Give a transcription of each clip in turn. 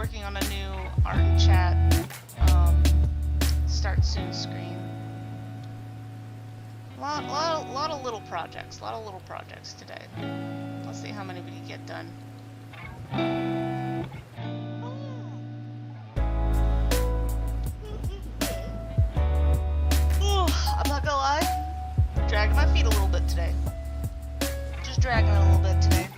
working on a new art and chat start soon screen. Lot of little projects. A lot of little projects today. Let's see how many we can get done. I'm not gonna lie, dragging my feet a little bit today. Just dragging it a little bit today.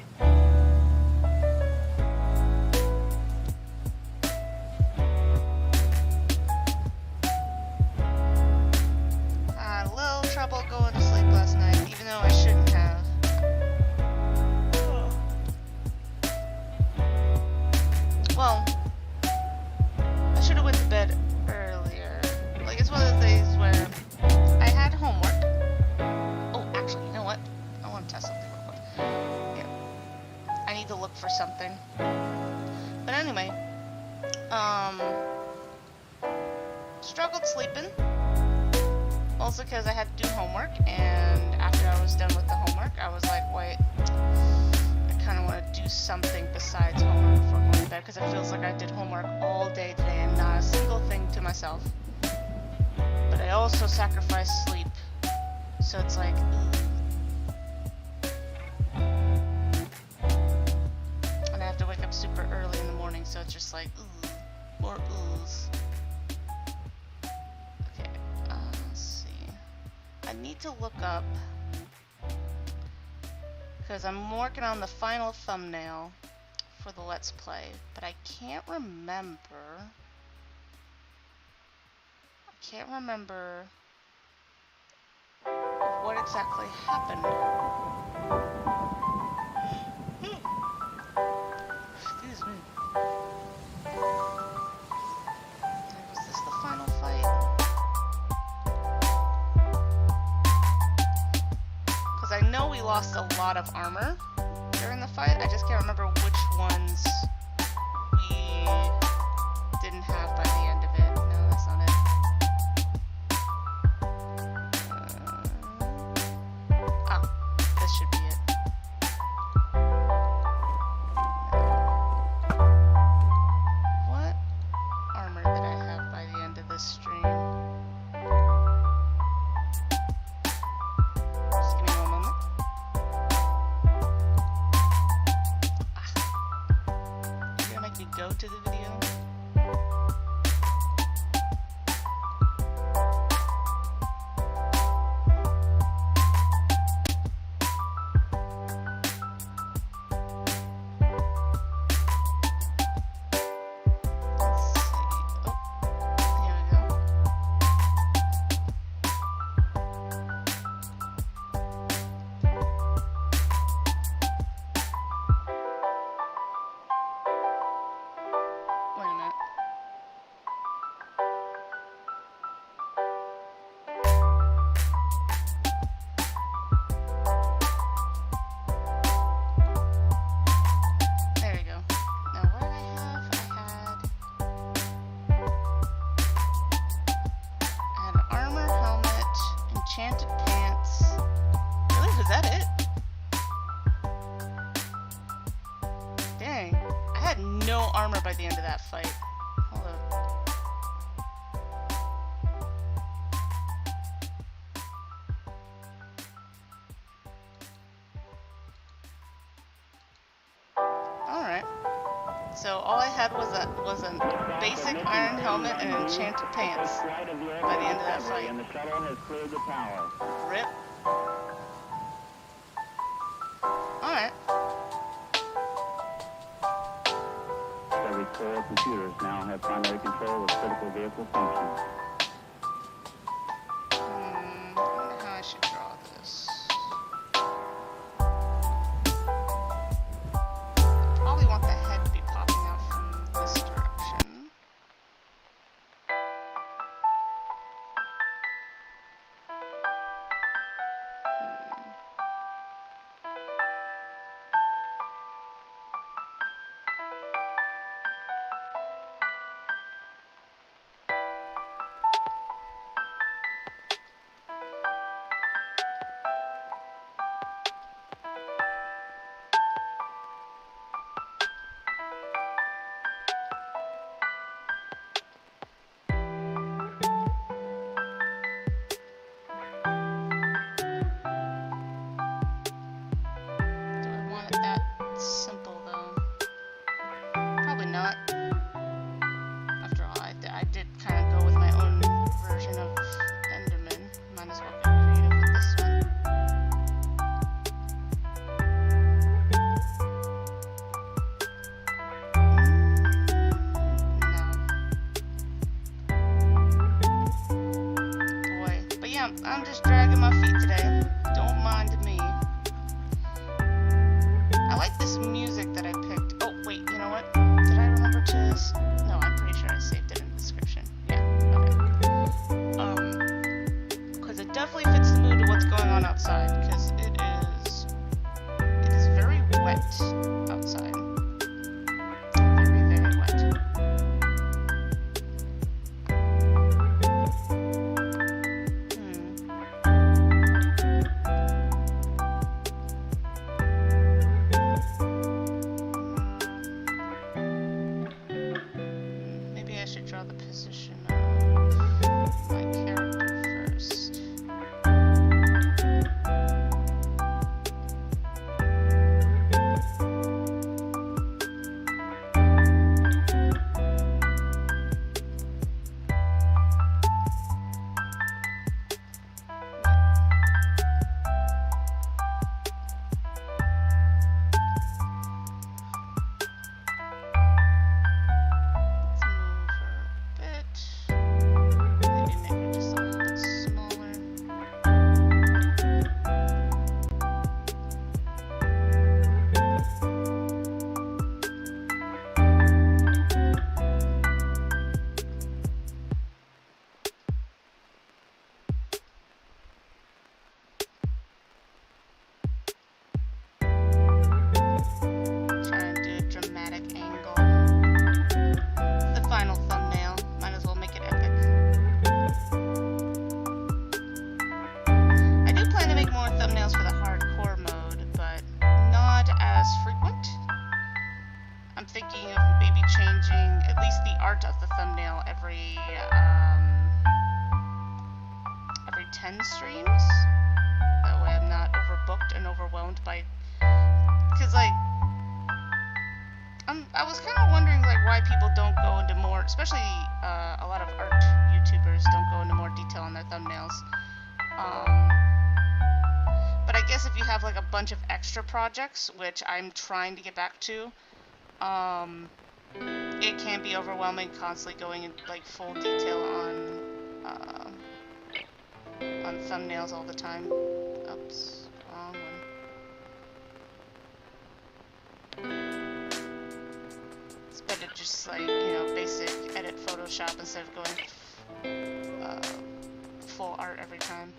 Going to sleep last night, even though I shouldn't have. Well, I should have went to bed earlier. Like, it's one of the days where I had homework. Oh, actually, you know what? I want to test something real quick. Yeah. I need to look for something. But anyway, struggled sleeping. Also because I had to do homework, and after I was done with the homework, I was like, wait, I kind of want to do something besides homework before going to bed, because it feels like I did homework all day today and not a single thing to myself. But I also sacrificed sleep, so it's like, and I have to wake up super early in the morning, so it's just like, more oohs. I need to look up, because I'm working on the final thumbnail for the Let's Play, but I can't remember what exactly happened. Excuse me. Was this the final fight? I know we lost a lot of armor during the fight. I just can't remember which ones we didn't have by the end of it. No, that's not it. This should be it. What armor did I have by the end of this stream? Go to the video. No armor by the end of that fight. Hold up. Alright. So all I had was a basic iron helmet and enchanted pants by the end of that fight. And the shuttle has cleared the tower. RIP. Alright. Every core computers now have primary control of critical vehicle functions. I wonder how I should draw this. Probably want the head to be popping out from this direction. want it that simple, though. Probably not. After all, I did kind of go with my own version of Enderman. Might as well get creative with this one. Boy. But yeah, I'm just dragging my feet today. Don't mind me. I like this music that I picked. Oh, wait, you know what? Did I remember to... No, I'm pretty sure I saved it in the description. Yeah, okay. Because it definitely fits the mood of what's going on outside, because it is very wet outside. Very, very wet. Maybe I should draw the position of my character first. Let's move her a bit. Maybe make her just a little bit smaller. Try and do a dramatic angle. The final thumbnail. Might as well make it epic. I do plan to make more thumbnails for the hardcore mode, but not as frequent. I'm thinking of maybe changing at least the art of the thumbnail every 10 streams. That way I'm not overbooked and overwhelmed by... Because, like, I was kind of wondering, like, why people don't go into more, especially a lot of art YouTubers don't go into more detail on their thumbnails. But I guess if you have, like, a bunch of extra projects, which I'm trying to get back to, it can be overwhelming constantly going in, like, full detail on thumbnails all the time. Oops, wrong one. It's better just, like, you know, basic edit Photoshop instead of going full art every time.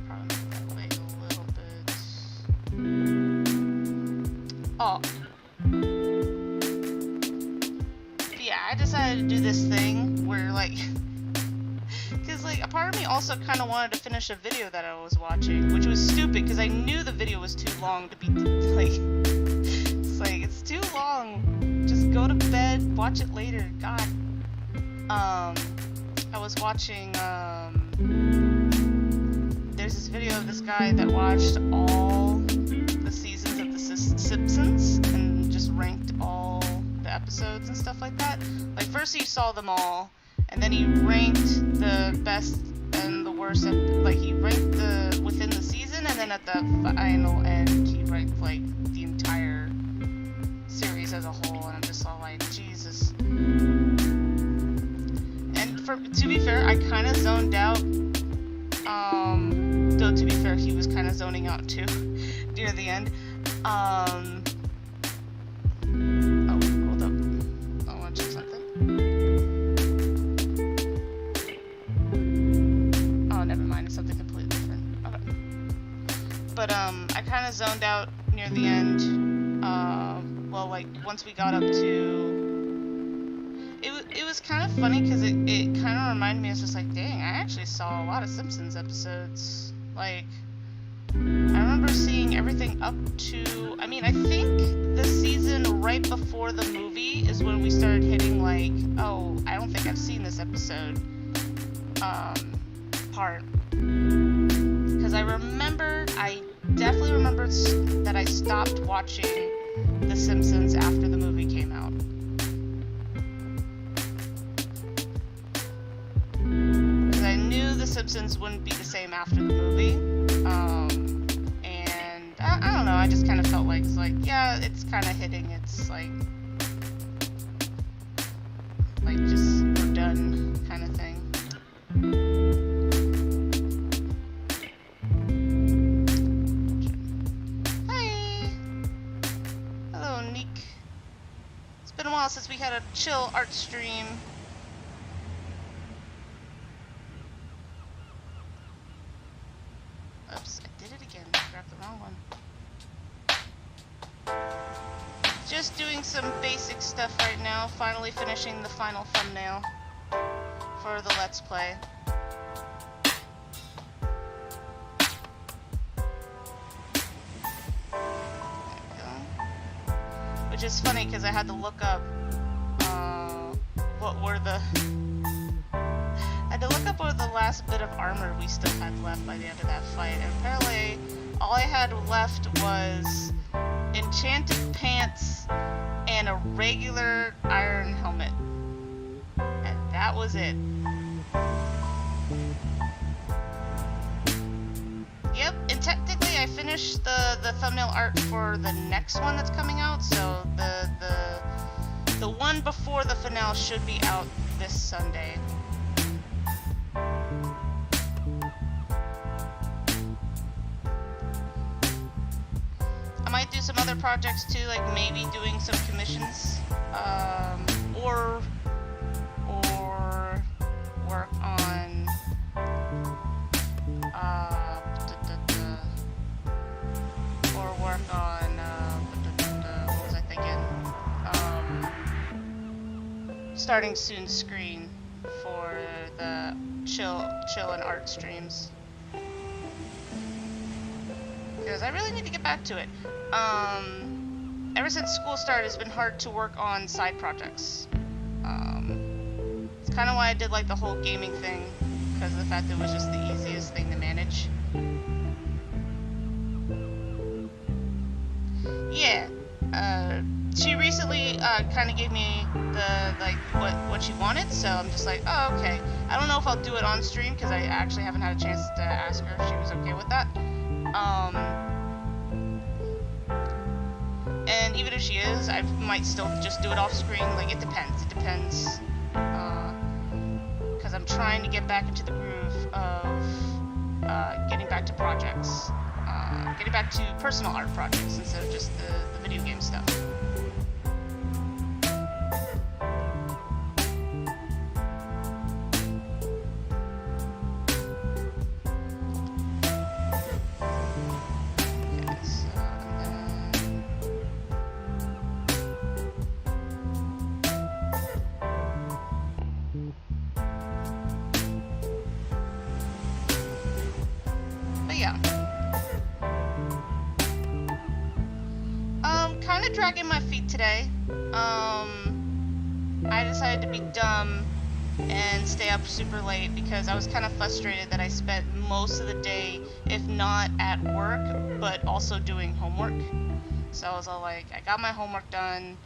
Probably move that leg a little bit. Oh. Yeah, I decided to do this thing where, like, because, like, a part of me also kind of wanted to finish a video that I was watching, which was stupid because I knew the video was too long to be, like, it's like, it's too long. Just go to bed, watch it later. God. I was watching, there's this video of this guy that watched all the seasons of The Simpsons and just ranked all the episodes and stuff like that. Like, first he saw them all, and then he ranked the best and the worst. Like, he ranked the within the season, and then at the final end, he ranked, like, the entire series as a whole. And I'm just all like, Jesus. And to be fair, I kind of zoned out. Though to be fair, he was kind of zoning out too near the end. Oh, hold up. I want to check something. Oh, never mind. It's something completely different. Okay. But I kind of zoned out near the end. Well, like, once we got up to... It was kind of funny because it kind of reminded me, it's just like, dang, I actually saw a lot of Simpsons episodes. Like, I remember seeing everything up to... I mean, I think the season right right before the movie is when we started hitting like, oh, I don't think I've seen this episode part. Because I definitely remember that I stopped watching The Simpsons after the movie came out. Because I knew The Simpsons wouldn't be the same after the movie. And I don't know, I just kind of felt like, it's like, yeah, it's kind of hitting. It's like just, we're done kind of thing. It's been a while since we had a chill art stream. Oops, I did it again. I grabbed the wrong one. Just doing some basic stuff right now. Finally finishing the final thumbnail for the Let's Play. Which is funny because I had to look up what were the last bit of armor we still had left by the end of that fight. And apparently all I had left was enchanted pants and a regular iron helmet. And that was it. Yep, and technically I finished the thumbnail art for the next one that's coming out, so the one before the finale should be out this Sunday. I might do some other projects too, like maybe doing some commissions, or work on what was I thinking? Starting soon screen for the chill and art streams. Because I really need to get back to it. Ever since school started, it's been hard to work on side projects. It's kind of why I did like the whole gaming thing, because of the fact that it was just the easiest thing to manage. Yeah, she recently kind of gave me the what she wanted, so I'm just like, oh, okay. I don't know if I'll do it on stream because I actually haven't had a chance to ask her if she was okay with that. And even if she is, I might still just do it off screen. Like, it depends. It depends. Because I'm trying to get back into the groove of getting back to projects. Getting back to personal art projects instead of just the video game stuff. Kind of dragging my feet today. I decided to be dumb and stay up super late because I was kind of frustrated that I spent most of the day, if not at work, but also doing homework. So I was all like, I got my homework done.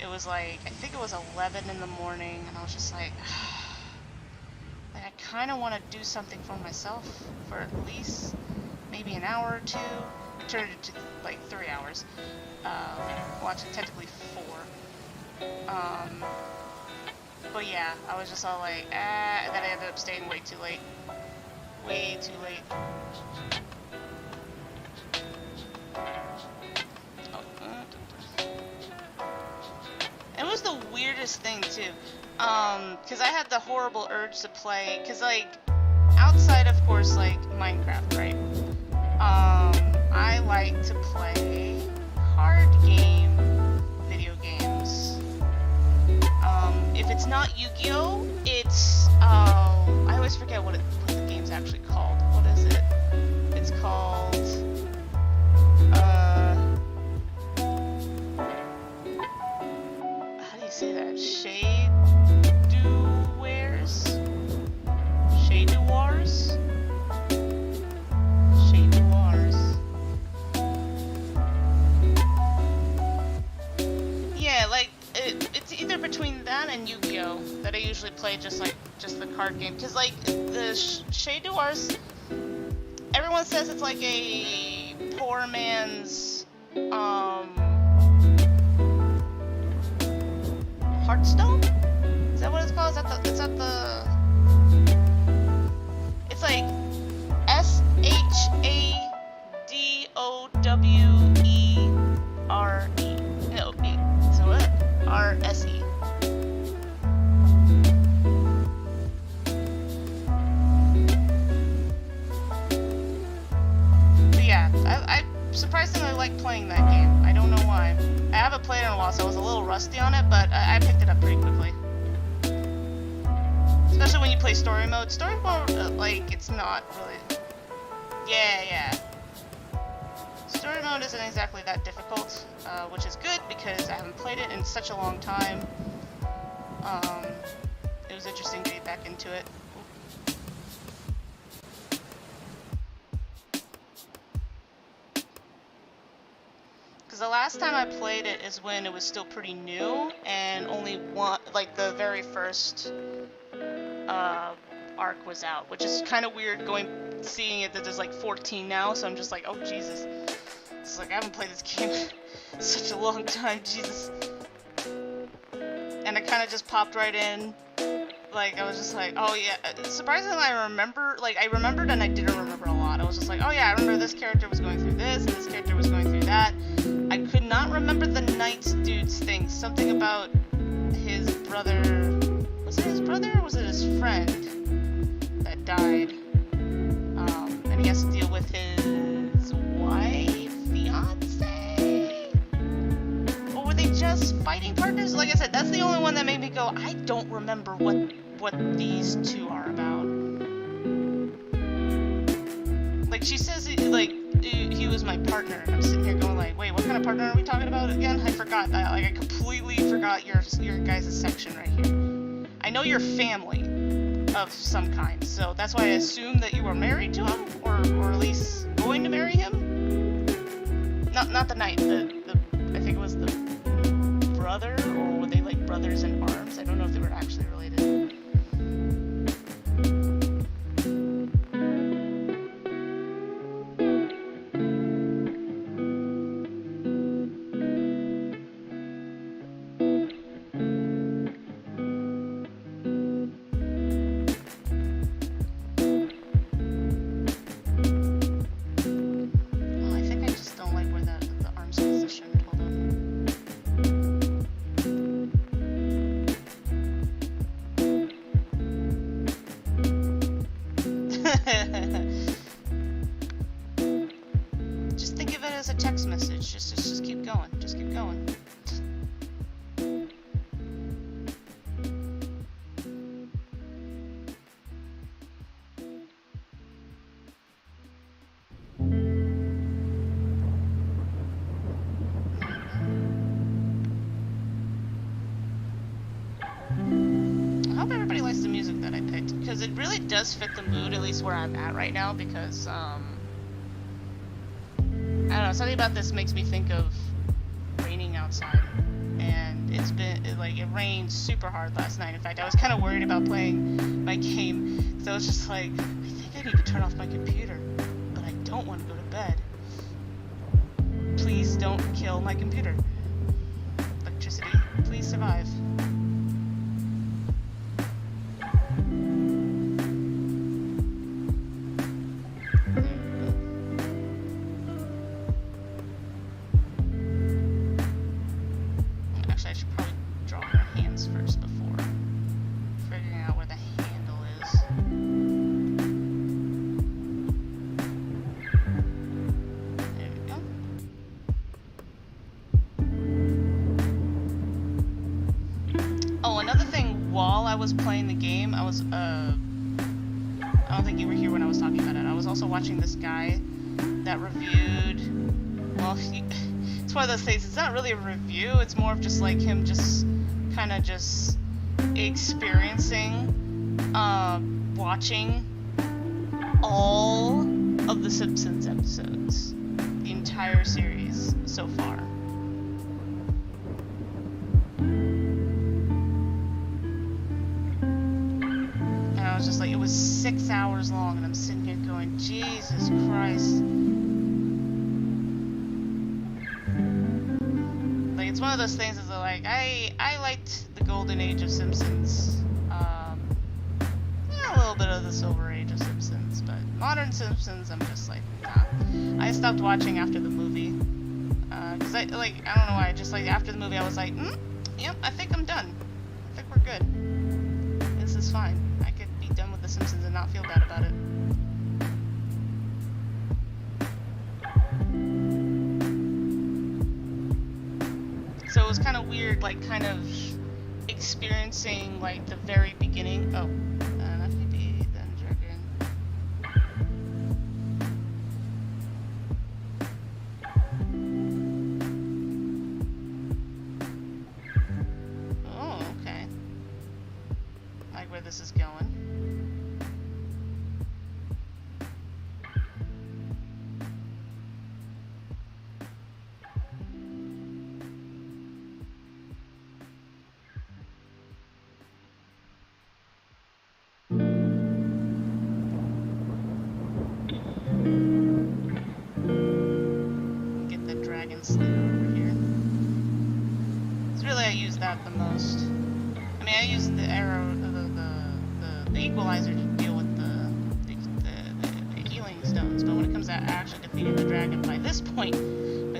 It was like, I think it was 11 in the morning, and I was just like I kind of want to do something for myself for at least maybe an hour or two. Turned it to like 3 hours. Well, actually, technically 4. But yeah, I was just all like, and then I ended up staying way too late. Way too late. It was the weirdest thing too, because I had the horrible urge to play, because like, outside of course like Minecraft, right? I like to play card game video games. If it's not Yu-Gi-Oh, it's I always forget what the game's actually called. What is it? It's called say that? Shade-do-wares? Shade-do-wars? Shade-do-wars. Yeah, like, it's either between that and Yu-Gi-Oh! That I usually play just the card game. Because, like, the Shade-do-wars, everyone says it's like a poor man's, Hearthstone? Is that what it's called? It's like S-H-A-D-O-W-E-R-E. No, so what? R-S-E. But yeah, I surprisingly like playing that game. I don't know why. I haven't played it in a while, so I was a little rusty on it, but I picked it up pretty quickly. Especially when you play story mode. Story mode, like, it's not really... Yeah. Story mode isn't exactly that difficult, which is good because I haven't played it in such a long time. It was interesting to get back into it. Because the last time I played it is when it was still pretty new, and only one, like the very first arc was out, which is kind of weird seeing it that there's like 14 now, so I'm just like, oh Jesus. It's like, I haven't played this game in such a long time, Jesus. And I kind of just popped right in. Like, I was just like, oh yeah. Surprisingly, I remembered and I didn't remember a lot. I was just like, oh yeah, I remember this character was going through this, and this character was going through that. I could not remember the Knights dude's thing. Something about his brother. Was it his brother or was it his friend that died? And he has to deal with his wife, fiance? Or were they just fighting partners? Like I said, that's the only one that made me go, I don't remember what these two are about. Like, she says, he was my partner, and I'm sitting here going like, wait, what kind of partner are we talking about again? I forgot. I completely forgot your guys' section right here. I know you're family of some kind, so that's why I assumed that you were married to him, or at least going to marry him. Not the knight. I think it was the brother, or were they like brothers in arms? I don't know if they were actually related. Just think of it as a text message. Just keep going. Just keep going. I hope everybody likes the music that I picked, because it really does fit the mood, at least where I'm at right now, because, I don't know, something about this makes me think of raining outside, and it rained super hard last night. In fact, I was kind of worried about playing my game, because I was just like, I think I need to turn off my computer, but I don't want to go to bed. Please don't kill my computer. Electricity, please survive. I was playing the game, I don't think you were here when I was talking about it. I was also watching this guy that reviewed, well, it's one of those things, it's not really a review, it's more of just like him just kind of just experiencing, watching all of the Simpsons episodes, the entire series so far. And I was just like, it was 6 hours long, and I'm sitting here going, Jesus Christ. Like, it's one of those things that's like, I liked the golden age of Simpsons. Yeah, a little bit of the silver age of Simpsons, but modern Simpsons, I'm just like, nah. I stopped watching after the movie. Cause I don't know why, just like after the movie I was like, yep, I think I'm done. I think we're good. This is fine. I could be done with The Simpsons and not feel bad about it. So it was kind of weird, like, kind of experiencing, like, the very beginning. Oh, that could be then Dragon. Oh, okay. Like where this is going. Get the dragon slate over here. It's really I use that the most. I mean, I use the arrow, the equalizer to deal with the healing stones, but when it comes to actually defeating the dragon, by this point, oh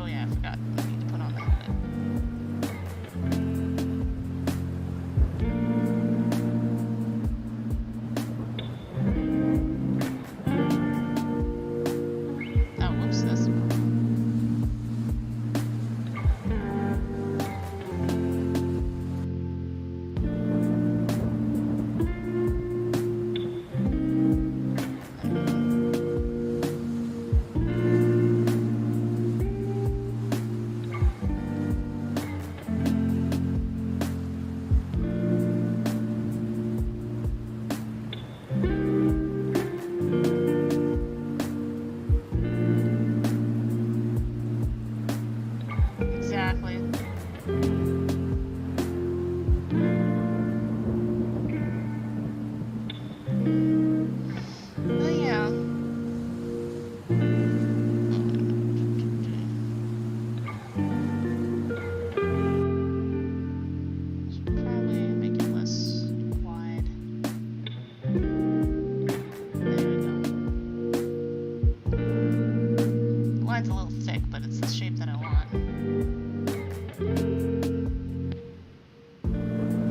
yeah, I forgot. I need to put on the helmet. Oh, whoops, that's exactly. Oh yeah. Should probably make it less wide. There we go. The line's a little thick, but it's the shape that I want.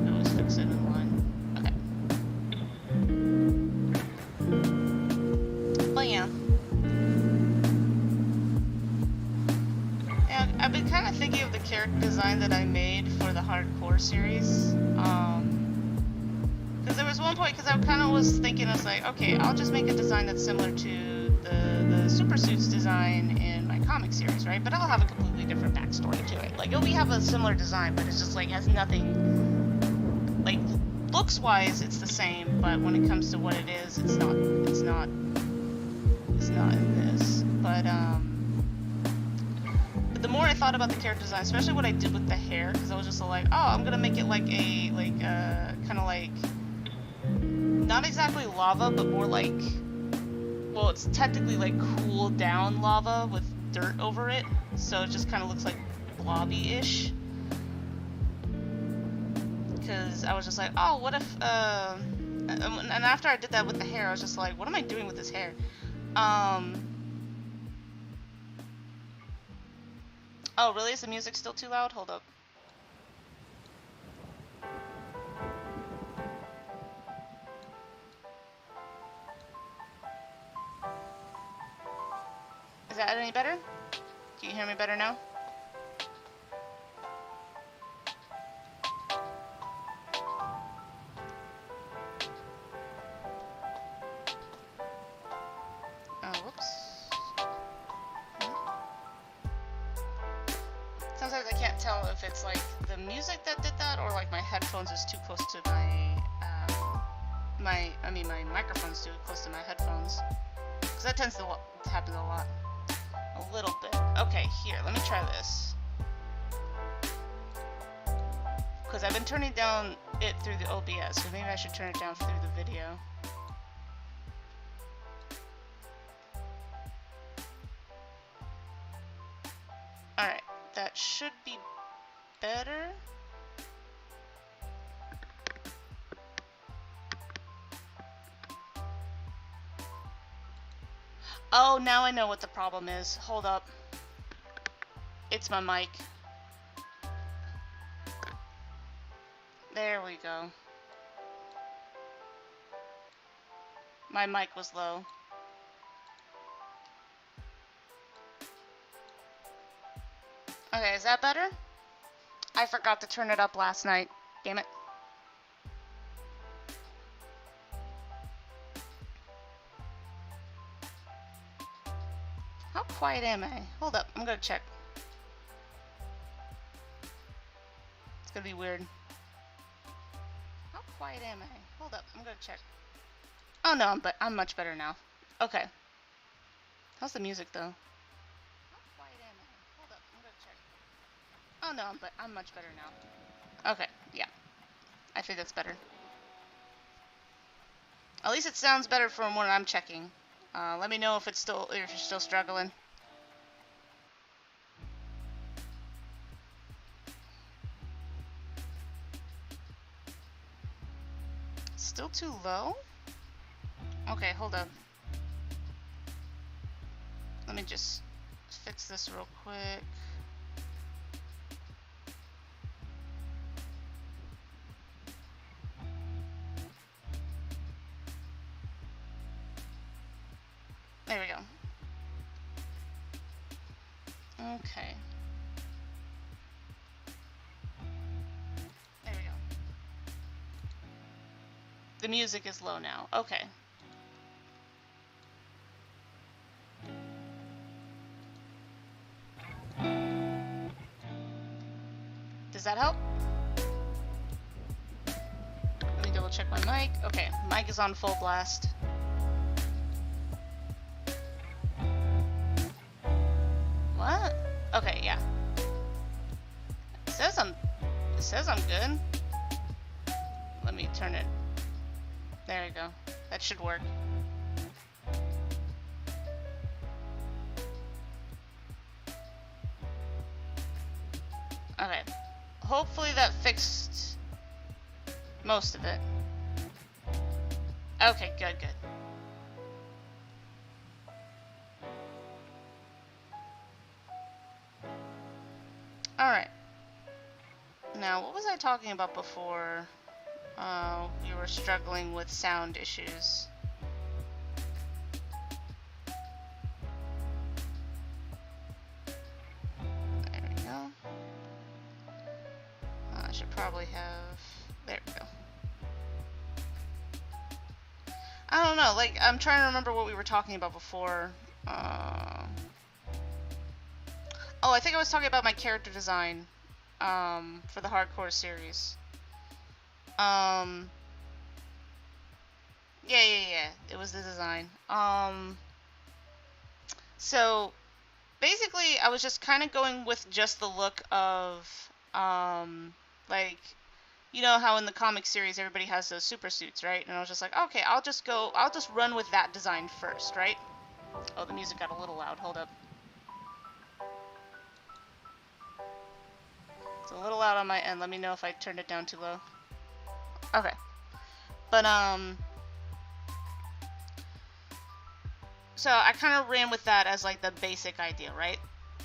Always fix it in line. Okay. But yeah. Yeah, I've been kind of thinking of the character design that I made for the hardcore series. Because there was one point, because I kind of was thinking, I was like, okay, I'll just make a design that's similar to the super suits design in my comic series, right? But I'll have a completely different backstory to it. Like, we have a similar design, but it's just like has nothing. Like, looks wise, it's the same, but when it comes to what it is, it's not in this. But the more I thought about the character design, especially what I did with the hair, because I was just like, oh, I'm gonna make it like a kind of like not exactly lava, but more like, well, it's technically like cooled down lava with dirt over it, so it just kind of looks like blobby-ish. Because I was just like, oh, what if and after I did that with the hair, I was just like, what am I doing with this hair? Oh, really? Is the music still too loud? Hold up. Is that any better? Can you hear me better now? Sometimes I can't tell if it's like the music that did that or like my headphones is too close to my microphone's too close to my headphones. Because that tends to happen a lot. A little bit. Okay, here, let me try this. Because I've been turning down it through the OBS, so maybe I should turn it down through the video. Alright, that should be better. Oh, now I know what the problem is. Hold up. It's my mic. There we go. My mic was low. Okay, is that better? I forgot to turn it up last night. Damn it. How quiet am I? Hold up, I'm gonna check. It's gonna be weird. How quiet am I? Hold up, I'm gonna check. Oh no, I'm much better now. Okay. How's the music though? How quiet am I? Hold up, I'm gonna check. Oh no, I'm much better now. Okay, yeah. I think that's better. At least it sounds better from when I'm checking. Let me know if it's still, if you're still struggling. Still too low? Okay, hold up. Let me just fix this real quick. There we go. Okay. There we go. The music is low now. Okay. Does that help? Let me double check my mic. Okay, mic is on full blast. What? Okay, yeah. It says I'm good. Let me turn it. There we go. That should work. Okay. Hopefully that fixed most of it. Okay, good. Alright. Now, what was I talking about before? We were struggling with sound issues. There we go. I should probably have... There we go. I don't know, like, I'm trying to remember what we were talking about before. Oh, I think I was talking about my character design for the hardcore series. Yeah. It was the design. So basically, I was just kind of going with just the look of, like, you know how in the comic series everybody has those super suits, right? And I was just like, okay, I'll just run with that design first, right? Oh, the music got a little loud. Hold up. It's a little loud on my end. Let me know if I turned it down too low. Okay. But, so I kind of ran with that as like the basic idea, right?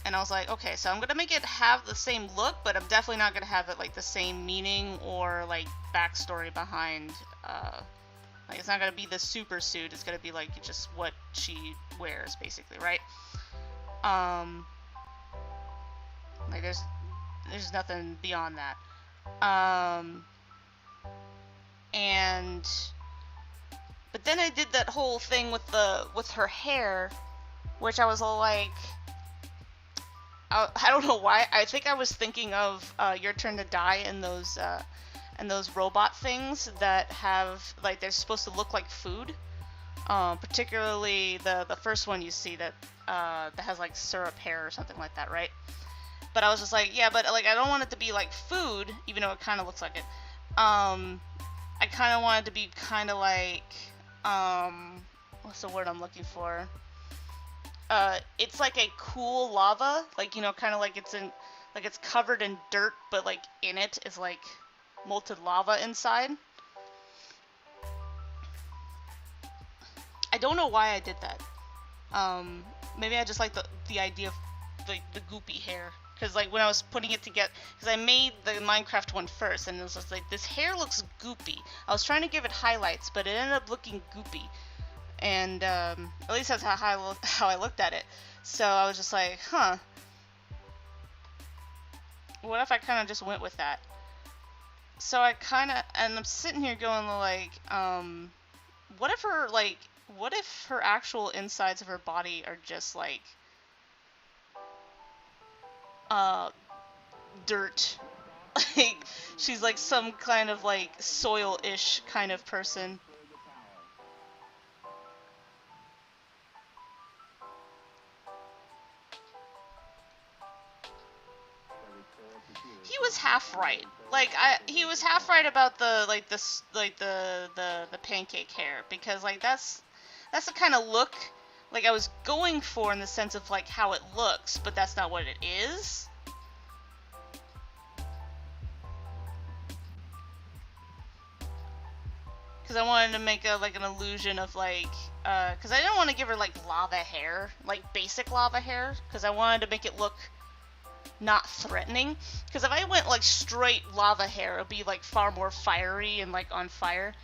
And I was like, okay, so I'm gonna make it have the same look, but I'm definitely not gonna have it like the same meaning or like backstory behind, like it's not gonna be the super suit, it's gonna be like just what she wears, basically, right? Like there's nothing beyond that. But then I did that whole thing with her hair, which I was all like, I don't know why. I think I was thinking of Your Turn to Die and those robot things that have like they're supposed to look like food. Particularly the first one you see that has like syrup hair or something like that, right? But I was just like, yeah, but like I don't want it to be like food, even though it kind of looks like it. I kind of want it to be kind of like what's the word I'm looking for? It's like a cool lava, like, you know, kind of like it's covered in dirt, but like in it is like molten lava inside. I don't know why I did that. Maybe I just like the idea of the goopy hair, because like when I was putting it together, because I made the Minecraft one first, and it was just like, this hair looks goopy. I was trying to give it highlights, but it ended up looking goopy. And at least that's how I looked at it. So I was just like, huh. What if I kind of just went with that? So I kind of, and I'm sitting here going like, what if her actual insides of her body are just like, dirt? Like, she's like some kind of like soil-ish kind of person. He was half right. Like he was half right about the pancake hair, because like that's the kind of look like I was going for, in the sense of like how it looks, but that's not what it is. Because I wanted to make an illusion of like, because I didn't want to give her like lava hair, like basic lava hair, because I wanted to make it look not threatening. Because if I went like straight lava hair, it would be like far more fiery and like on fire.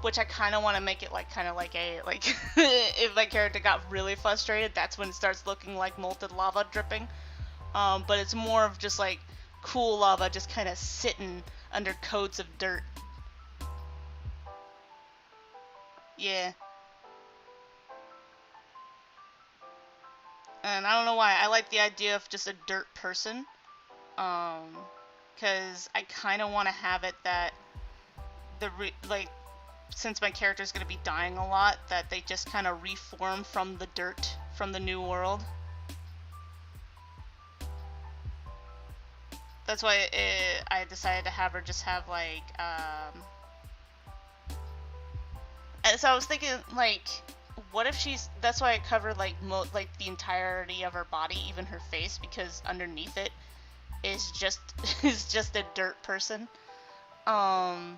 Which I kind of want to make it like kind of like a like if my character got really frustrated, that's when it starts looking like molten lava dripping. But it's more of just like cool lava just kind of sitting under coats of dirt. Yeah. And I don't know why, I like the idea of just a dirt person. Because I kind of want to have it that since my character is going to be dying a lot, that they just kind of reform from the dirt from the new world. That's why I decided to have her just have like, and so I was thinking like, what if that's why I covered like the entirety of her body, even her face, because underneath it is just is just a dirt person. Because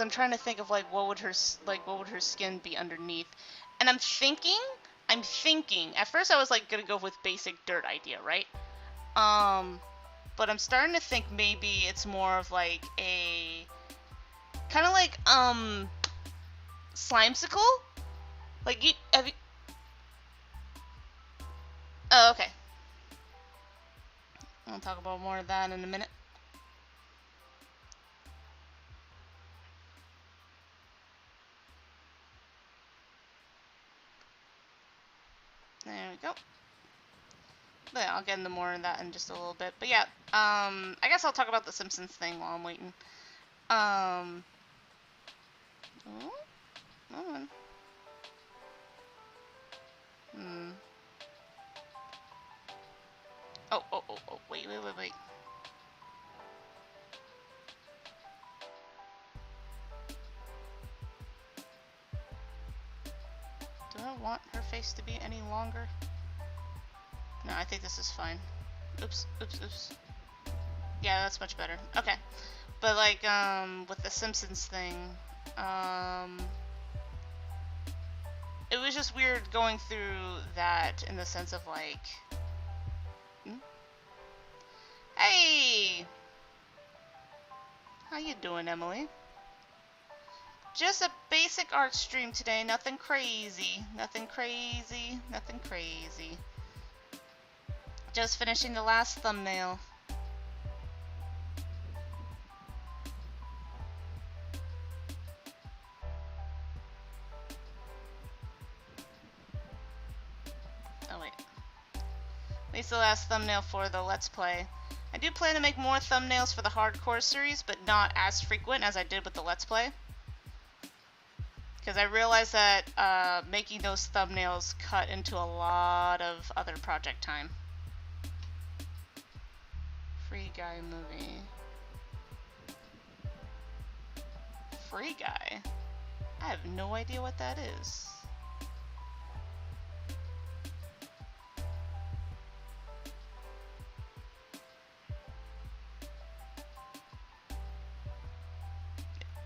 I'm trying to think of like what would her skin be underneath, and I'm thinking. At first, I was like gonna go with basic dirt idea, right? But I'm starting to think maybe it's more of like a kind of like slimesicle. Like have you? Oh, okay. I'll talk about more of that in a minute. There we go. But yeah, I'll get into more of that in just a little bit. But yeah, I guess I'll talk about the Simpsons thing while I'm waiting. Oh, hold on. Oh, wait. Do I want her face to be any longer? No, I think this is fine. Oops. Yeah, that's much better. Okay. But like, with the Simpsons thing, it was just weird going through that in the sense of like, hey! How you doing, Emily? Just a basic art stream today, nothing crazy. Just finishing the last thumbnail. least the last thumbnail for the Let's Play. I do plan to make more thumbnails for the hardcore series, but not as frequent as I did with the Let's Play. Because I realized that making those thumbnails cut into a lot of other project time. Free Guy movie. Free Guy? I have no idea what that is.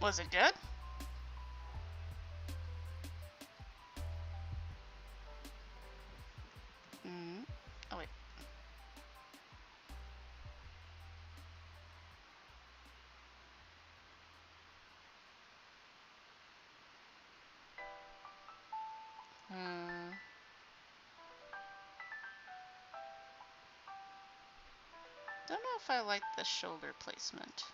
Was it good? Oh wait. Don't know if I like the shoulder placement.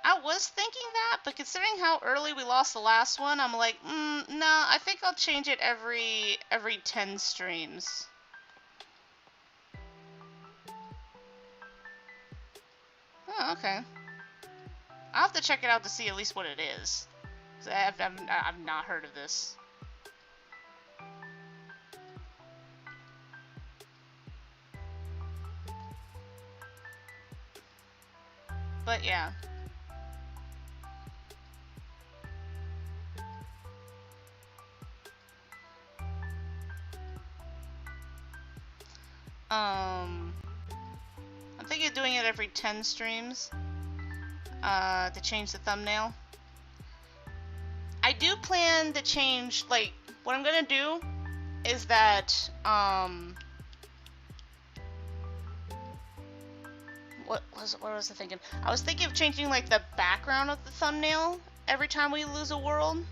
I was thinking that, but considering how early we lost the last one, I'm like, nah, I think I'll change it every 10 streams. Oh, okay. I'll have to check it out to see at least what it is. 'Cause I've not heard of this. But yeah. I'm thinking of doing it every 10 streams to change the thumbnail. I do plan to change, like, what I'm gonna do is that, what was I thinking? I was thinking of changing, like, the background of the thumbnail every time we lose a world.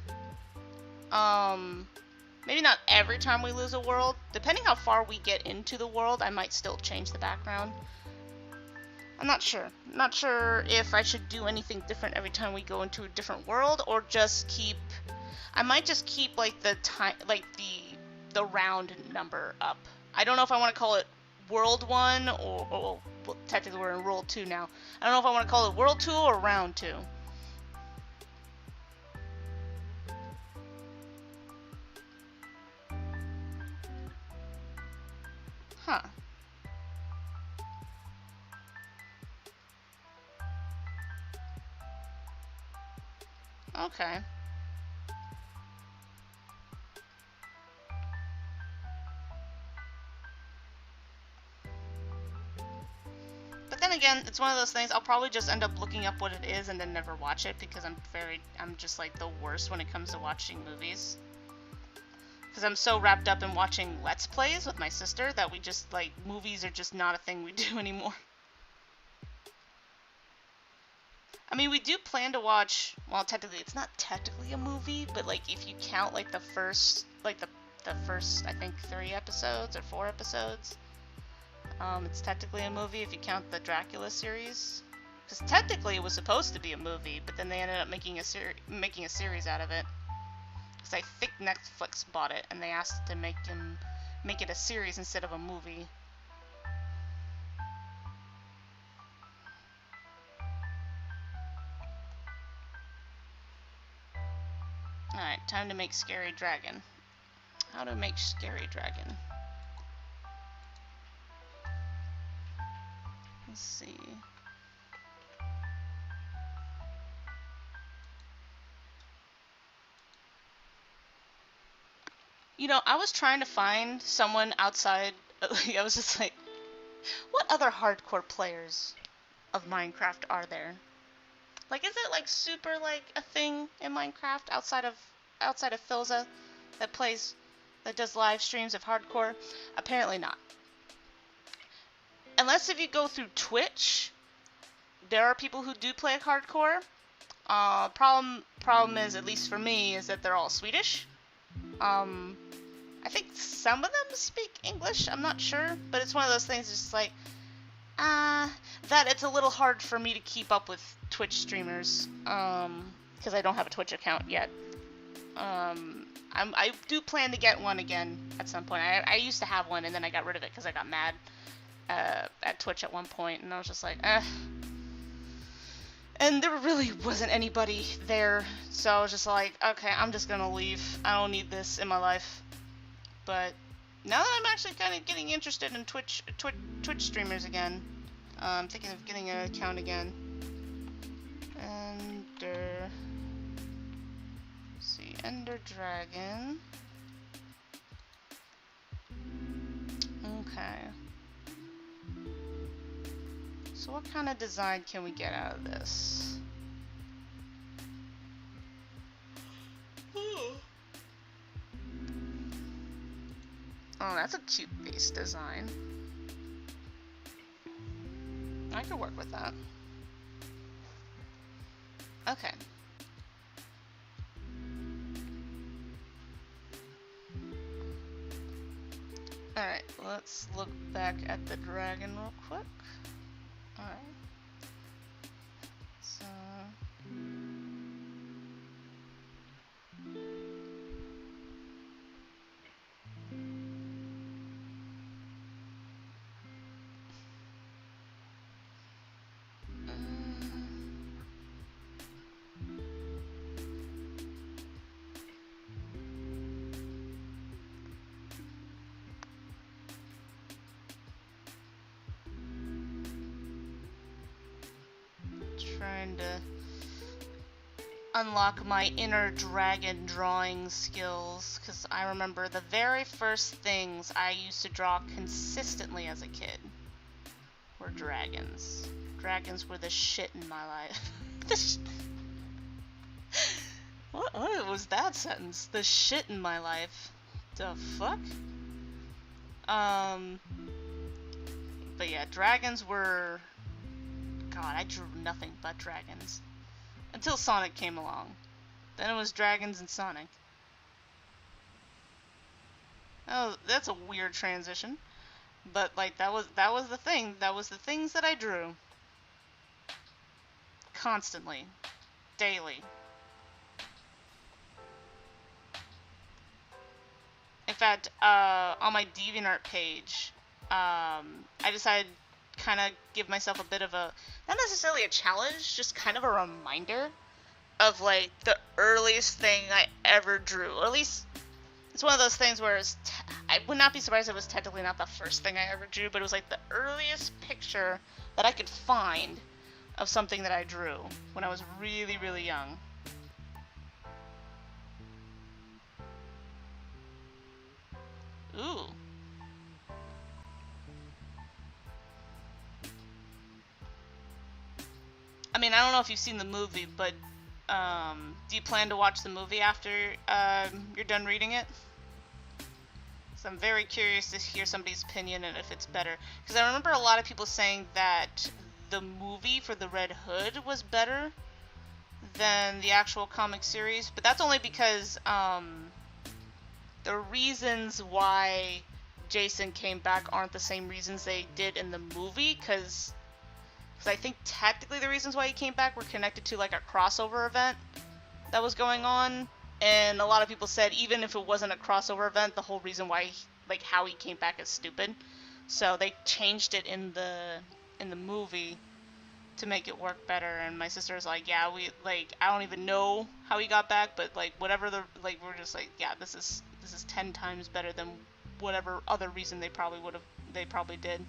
Maybe not every time we lose a world. Depending how far we get into the world, I might still change the background. I'm not sure. Not sure if I should do anything different every time we go into a different world, or just keep. I might just keep like the time, like the round number up. I don't know if I want to call it World 1 or well, technically we're in World 2 now. I don't know if I want to call it World 2 or Round 2. Huh. Okay. But then again, it's one of those things, I'll probably just end up looking up what it is and then never watch it because I'm just like the worst when it comes to watching movies. Because I'm so wrapped up in watching Let's Plays with my sister that we just, like, movies are just not a thing we do anymore. I mean, we do plan to watch, well, technically, it's not technically a movie, but, like, if you count, like, the first, the first, I think, 3 episodes or 4 episodes, it's technically a movie if you count the Dracula series. Because technically it was supposed to be a movie, but then they ended up making a series out of it. Because I think Netflix bought it, and they asked to make it a series instead of a movie. Alright, time to make Scary Dragon. How to make Scary Dragon. Let's see. You know, I was trying to find someone outside. I was just like, what other hardcore players of Minecraft are there? Like, is it like super like a thing in Minecraft outside of Philza that does live streams of hardcore? Apparently not. Unless if you go through Twitch, there are people who do play hardcore. Problem is, at least for me, is that they're all Swedish. I think some of them speak English, I'm not sure, but it's one of those things, it's just like, That it's a little hard for me to keep up with Twitch streamers, because I don't have a Twitch account yet. I do plan to get one again at some point. I used to have one, and then I got rid of it because I got mad at Twitch at one point, and I was just like, eh. And there really wasn't anybody there, so I was just like, okay, I'm just gonna leave. I don't need this in my life. But now that I'm actually kind of getting interested in Twitch streamers again, I'm thinking of getting an account again. Ender, let's see, Ender Dragon. Okay. So what kind of design can we get out of this? Oh, that's a cute base design. I could work with that. Okay. Alright, let's look back at the dragon real quick. Alright. So... trying to unlock my inner dragon drawing skills, because I remember the very first things I used to draw consistently as a kid were dragons. Dragons were the shit in my life. What was that sentence? The shit in my life. The fuck? But yeah, dragons were... God, I drew nothing but dragons. Until Sonic came along. Then it was dragons and Sonic. Oh, that's a weird transition. But like that was the thing. That was the things that I drew. Constantly. Daily. In fact, on my DeviantArt page, I decided kind of give myself a bit of a, not necessarily a challenge, just kind of a reminder of like the earliest thing I ever drew. Or at least it's one of those things where I would not be surprised if it was technically not the first thing I ever drew, but it was like the earliest picture that I could find of something that I drew when I was really, really young. Ooh. I mean, I don't know if you've seen the movie, but do you plan to watch the movie after you're done reading it? So I'm very curious to hear somebody's opinion and if it's better. Because I remember a lot of people saying that the movie for the Red Hood was better than the actual comic series, but that's only because the reasons why Jason came back aren't the same reasons they did in the movie, because I think technically the reasons why he came back were connected to like a crossover event that was going on, and a lot of people said even if it wasn't a crossover event, the whole reason why like how he came back is stupid. So they changed it in the movie to make it work better, and my sister was like, yeah, we like, I don't even know how he got back, but like whatever the, like, we're just like, yeah, this is 10 times better than whatever other reason they probably did.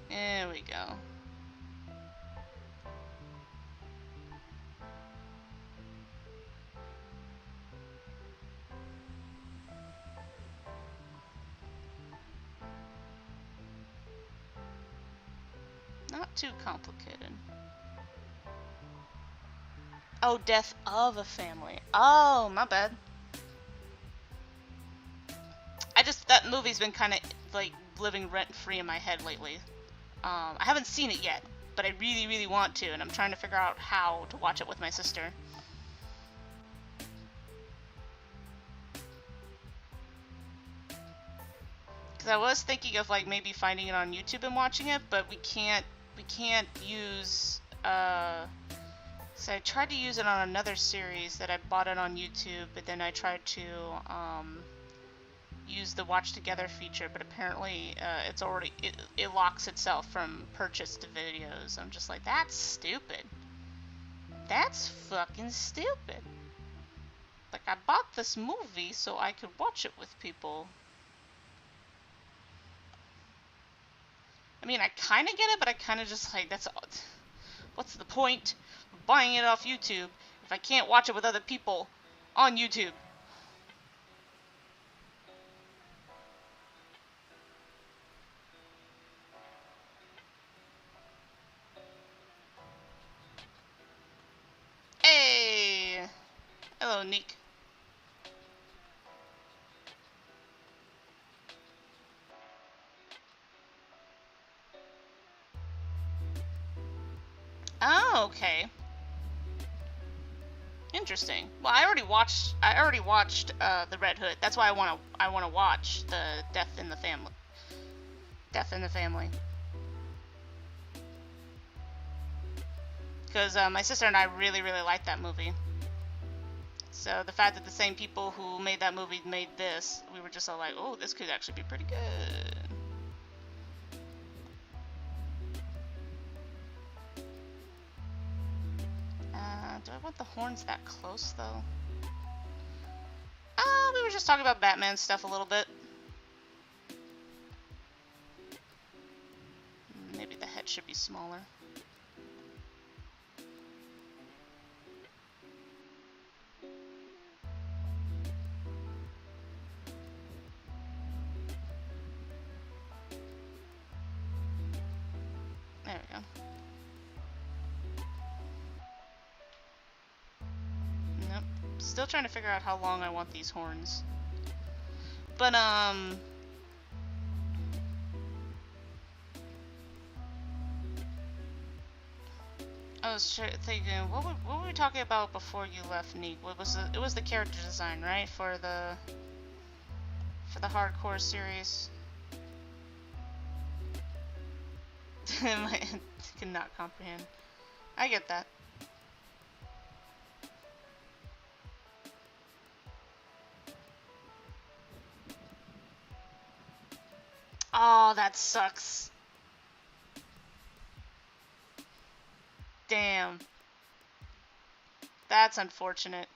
There we go. Not too complicated. Oh, death of a family. Oh, my bad. That movie's been kind of like living rent-free in my head lately. I haven't seen it yet, but I really, really want to, and I'm trying to figure out how to watch it with my sister. Because I was thinking of like maybe finding it on YouTube and watching it, but we can't use so I tried to use it on another series that I bought it on YouTube, but then I tried to use the watch together feature, but apparently it's already it locks itself from purchased videos. I'm just like, that's stupid. That's fucking stupid. Like, I bought this movie so I could watch it with people. I mean, I kind of get it, but I kind of just like, what's the point of buying it off YouTube if I can't watch it with other people on YouTube? Hey! Hello, Nick. Oh, okay. Interesting. Well, I already watched the Red Hood. That's why I wanna watch the Death in the Family. Death in the Family. Because my sister and I really, really liked that movie. So the fact that the same people who made that movie made this, we were just all like, oh, this could actually be pretty good. Do I want the horns that close, though? We were just talking about Batman stuff a little bit. Maybe the head should be smaller. There we go. Nope. Still trying to figure out how long I want these horns. But, I was thinking, what were we talking about before you left, Neek? It was the character design, right? For the hardcore series. I cannot comprehend. I get that. Oh, that sucks. Damn. That's unfortunate.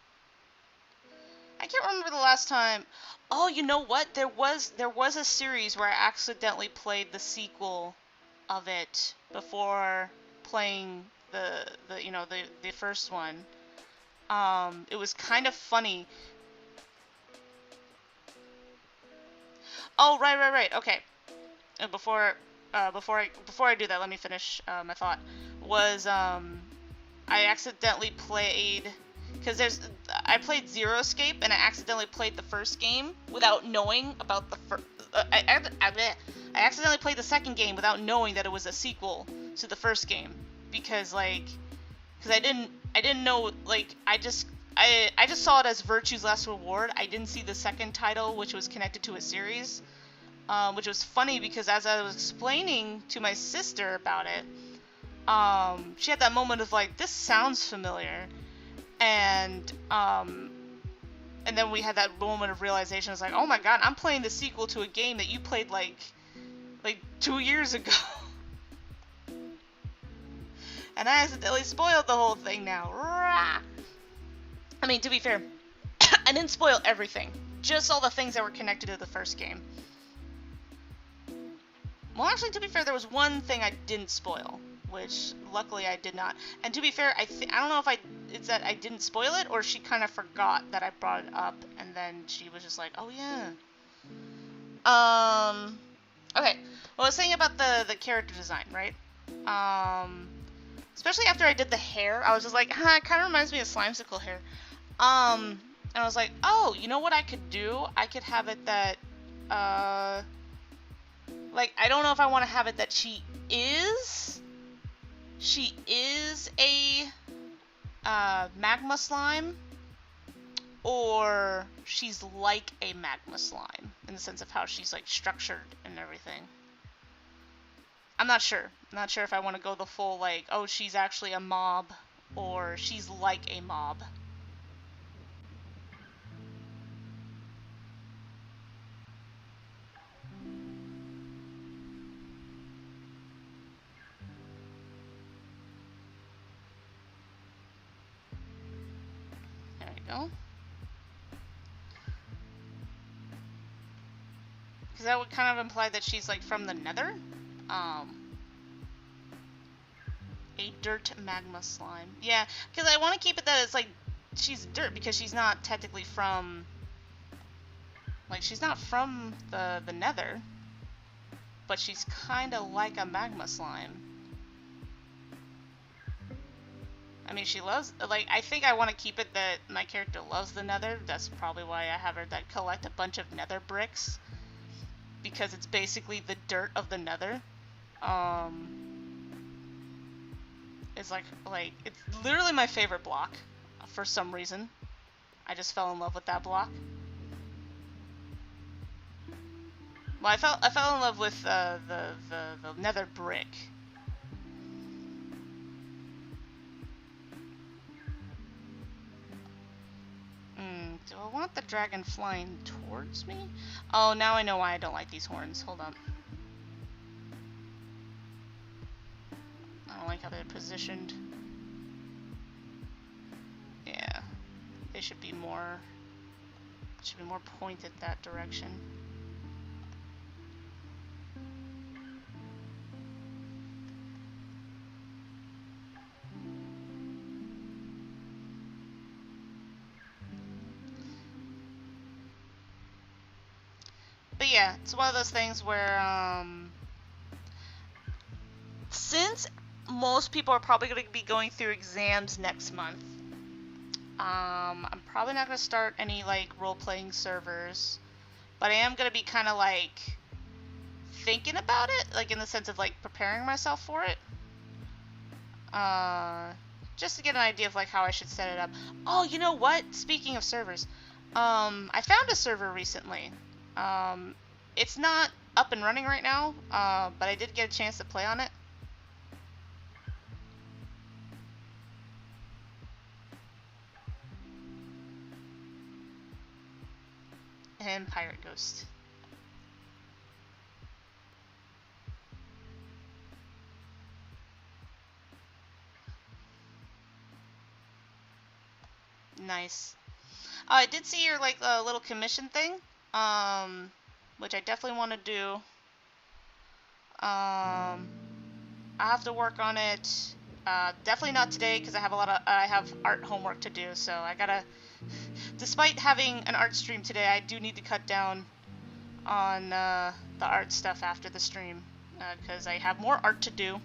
I can't remember the last time. Oh, you know what? There was a series where I accidentally played the sequel of it before playing the first one. It was kind of funny. Oh, right. Okay. Before I do that, let me finish my thought. I accidentally played, because I played Zero Escape and I accidentally played the first game without knowing about the first. I accidentally played the second game without knowing that it was a sequel to the first game, because I didn't know, like, I just saw it as Virtue's Last Reward. I didn't see the second title, which was connected to a series, which was funny because as I was explaining to my sister about it, she had that moment of like, this sounds familiar, and then we had that moment of realization. It's like, oh my god, I'm playing the sequel to a game that you played like 2 years ago. And I accidentally spoiled the whole thing now. Rah! I mean, to be fair, I didn't spoil everything. Just all the things that were connected to the first game. Well, actually, to be fair, there was one thing I didn't spoil, which luckily I did not. And to be fair, I don't know if it's that I didn't spoil it, or she kind of forgot that I brought it up, and then she was just like, oh yeah. Okay. Well, I was saying about the character design, right? Especially after I did the hair, I was just like, it kind of reminds me of Slimesicle hair. And I was like, oh, you know what I could do? I could have it that, like, I don't know if I want to have it that she is she is a magma slime, or she's like a magma slime in the sense of how she's like structured and everything. I'm not sure. I'm not sure if I want to go the full like, oh, she's actually a mob, or she's like a mob. There we go. Because that would kind of imply that she's like from the Nether. A dirt magma slime. Yeah, because I want to keep it that it's like she's dirt because she's not technically from, like, she's not from the Nether, but she's kind of like a magma slime. I mean, she loves, like, I think I want to keep it that my character loves the Nether. That's probably why I have her that collect a bunch of Nether bricks, because it's basically the dirt of the Nether. It's like it's literally my favorite block for some reason. I just fell in love with that block. Well, I fell in love with the Nether brick. Do I want the dragon flying towards me? Oh, now I know why I don't like these horns. Hold on. I don't like how they're positioned. Yeah, they should be more pointed that direction. But yeah, it's one of those things where since most people are probably going to be going through exams next month, I'm probably not going to start any like role-playing servers, but I am going to be kind of like thinking about it, like in the sense of like preparing myself for it, just to get an idea of like how I should set it up. Oh, you know what? Speaking of servers, I found a server recently. It's not up and running right now, but I did get a chance to play on it. And Pirate Ghost. Nice. I did see your like little commission thing, which I definitely want to do. I have to work on it. Definitely not today because I have art homework to do. So I gotta. Despite having an art stream today, I do need to cut down on the art stuff after the stream because I have more art to do,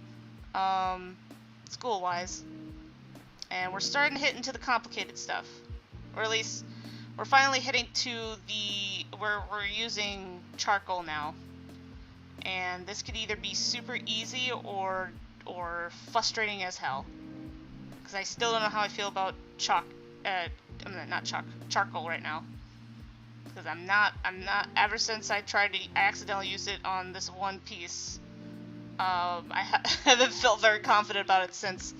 school-wise, and we're starting to hit into the complicated stuff, or at least we're finally hitting to we're using charcoal now, and this could either be super easy or frustrating as hell, because I still don't know how I feel about charcoal right now. Because I'm not, ever since I accidentally used it on this one piece, I haven't felt very confident about it since.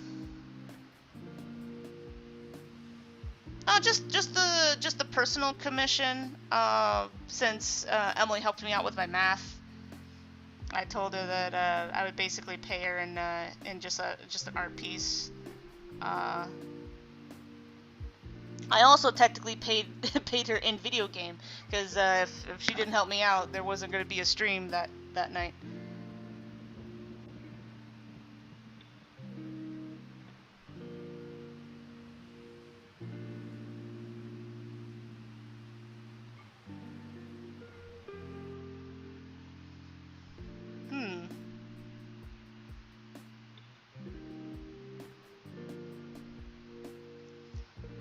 Oh, just the personal commission, since Emily helped me out with my math. I told her that I would basically pay her in just an art piece. I also technically paid her in video game, because if she didn't help me out, there wasn't going to be a stream that night.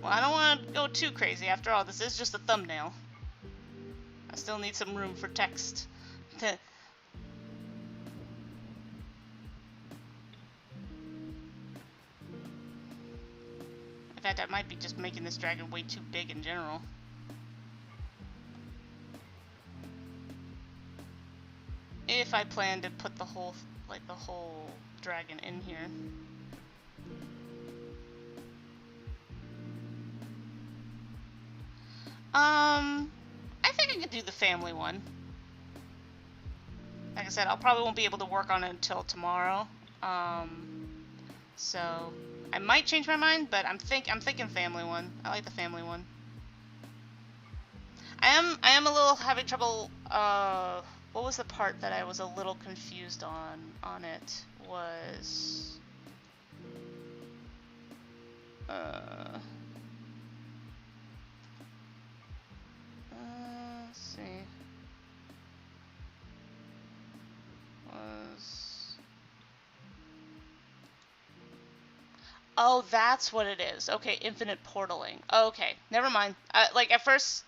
Well, I don't want to go too crazy. After all, this is just a thumbnail. I still need some room for text. fact, I might be just making this dragon way too big in general. If I plan to put the whole, like, the whole dragon in here. I think I could do the family one. Like I said, I'll probably won't be able to work on it until tomorrow. So I might change my mind, but I'm thinking family one. I like the family one. I am a little having trouble. What was the part that I was a little confused on it? Was let's see. Oh, that's what it is. Okay, infinite portaling. Okay, never mind. Like at first,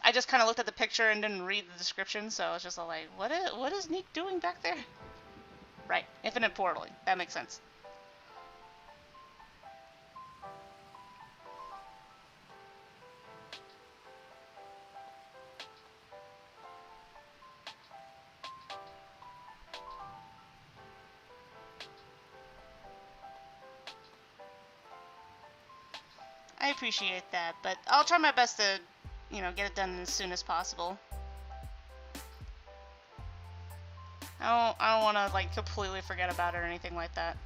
I just kind of looked at the picture and didn't read the description, so I was just all like, what is Neek doing back there? Right, infinite portaling. That makes sense. I appreciate that, but I'll try my best to, you know, get it done as soon as possible. I don't want to, like, completely forget about it or anything like that.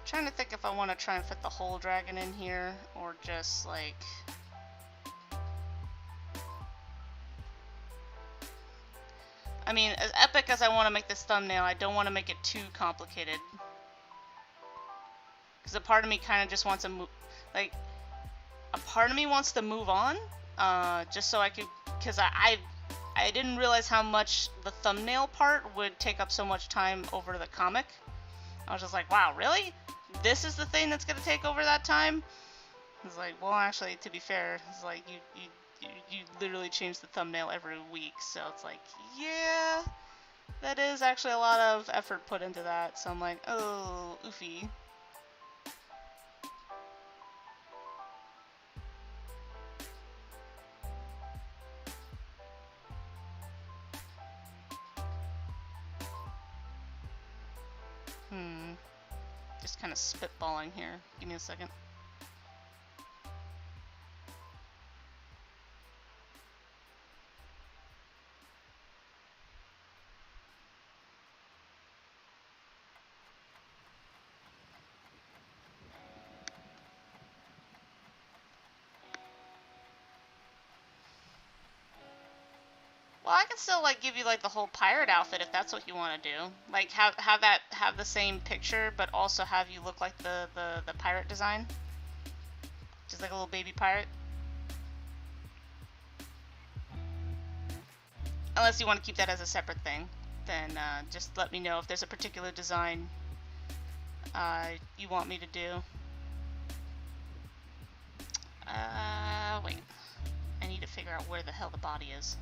Trying to think if I want to try and fit the whole dragon in here, or just, like... I mean, as epic as I want to make this thumbnail, I don't want to make it too complicated. Because a part of me kind of just wants to move... Like, a part of me wants to move on, just so I could... Because I didn't realize how much the thumbnail part would take up so much time over the comic. I was just like, wow, really? This is the thing that's going to take over that time? It's like, well, actually, to be fair, it's like, you literally change the thumbnail every week, so it's like, yeah, that is actually a lot of effort put into that, so I'm like, oh, oofy. Just kind of spitballing here. Give me a second. Well, I can still, like, give you, like, the whole pirate outfit if that's what you want to do. Like, have the same picture, but also have you look like the pirate design. Just like a little baby pirate. Unless you want to keep that as a separate thing, then just let me know if there's a particular design you want me to do. Wait. I need to figure out where the hell the body is.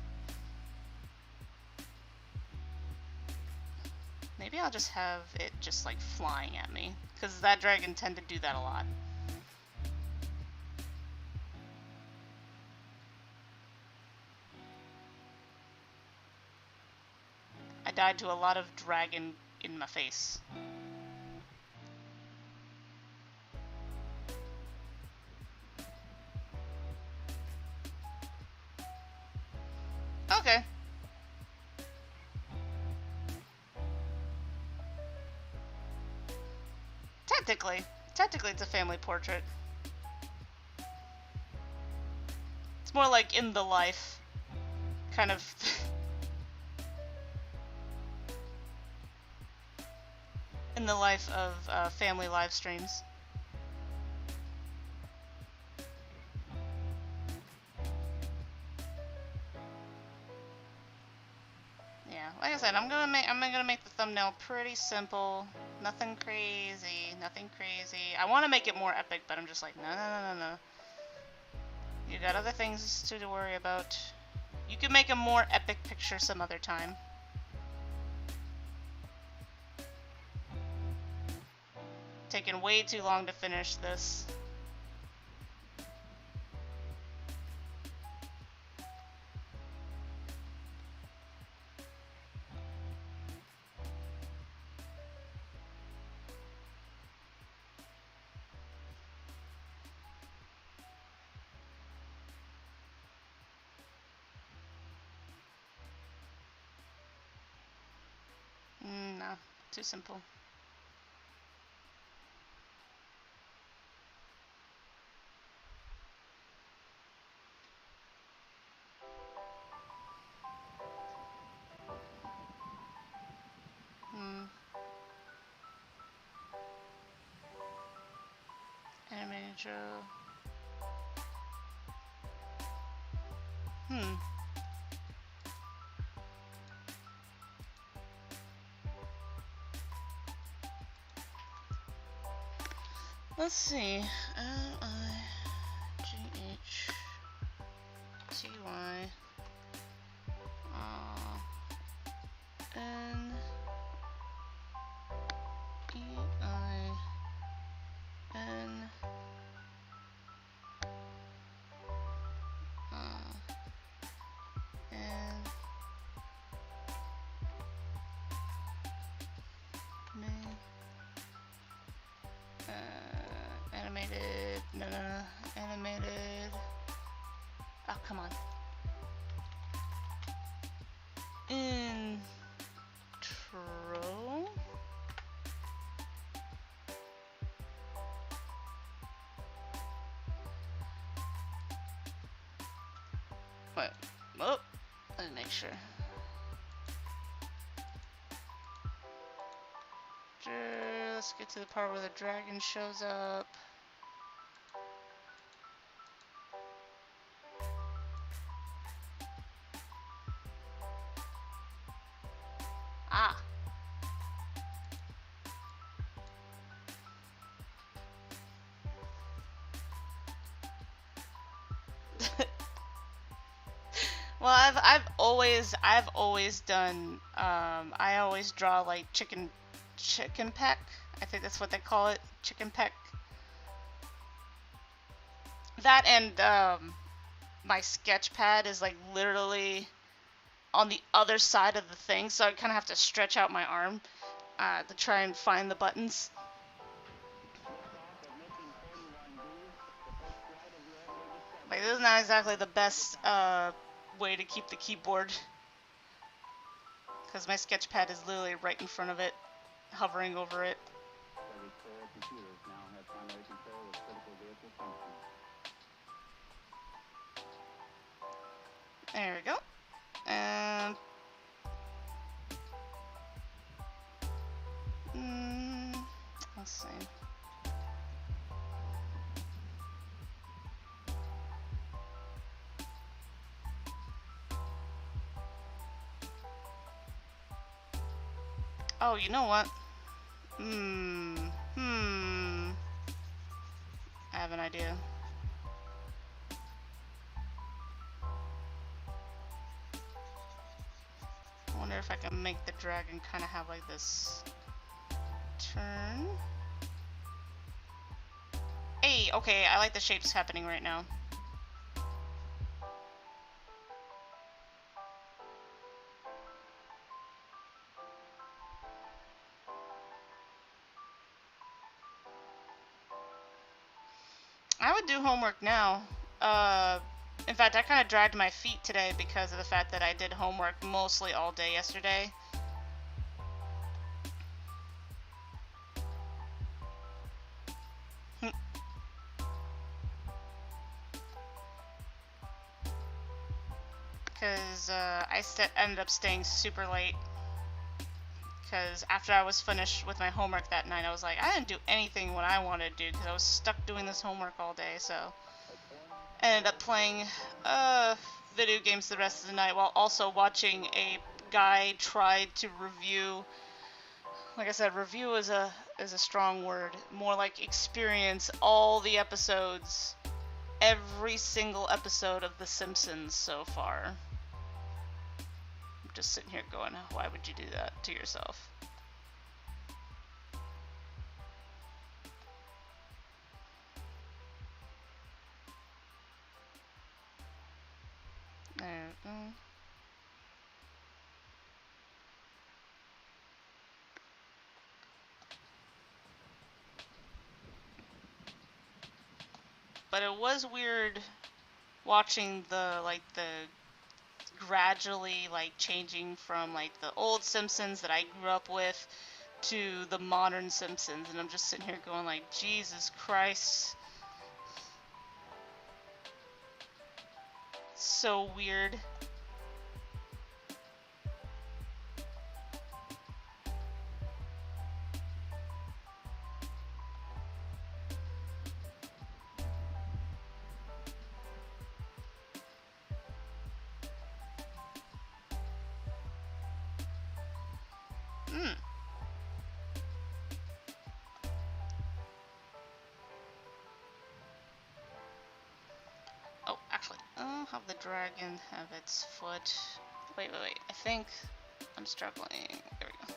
Maybe I'll just have it just like flying at me, because that dragon tend to do that a lot. I died to a lot of dragon in my face. Okay. Technically it's a family portrait. It's more like in the life, kind of. In the life of family live streams. Yeah, like I said, I'm gonna make the thumbnail pretty simple. Nothing crazy, nothing crazy. I want to make it more epic, but I'm just like, no. You got other things to worry about. You can make a more epic picture some other time. taken way too long to finish this. No, too simple. Animated show. Let's see. L-I-G-H-T-Y N-E-I-N animated, no, animated, oh, come on, intro, wait, oh, let me make sure. Let's get to the part where the dragon shows up. Ah. Well, I've always done I always draw like chicken peck. I think that's what they call it, chicken peck. That and my sketch pad is like literally on the other side of the thing, so I kind of have to stretch out my arm to try and find the buttons. Like, this is not exactly the best way to keep the keyboard, because my sketch pad is literally right in front of it, hovering over it. There we go. And let's see. Oh, you know what? I have an idea. I wonder if I can make the dragon kind of have like this turn. Hey, okay, I like the shapes happening right now. I would do homework now. In fact, I kind of dragged my feet today because of the fact that I did homework mostly all day yesterday. Because I ended up staying super late. Because after I was finished with my homework that night, I was like, I didn't do anything what I wanted to do because I was stuck doing this homework all day, so I ended up playing video games the rest of the night while also watching a guy try to review, like I said, review is a strong word, more like experience all the episodes, every single episode of The Simpsons so far. I'm just sitting here going, why would you do that to yourself? But it was weird watching the gradually changing from the old Simpsons that I grew up with to the modern Simpsons, and I'm just sitting here going Jesus Christ. So weird. Oh, actually, I'll have the dragon have its foot. Wait. I think I'm struggling. There we go.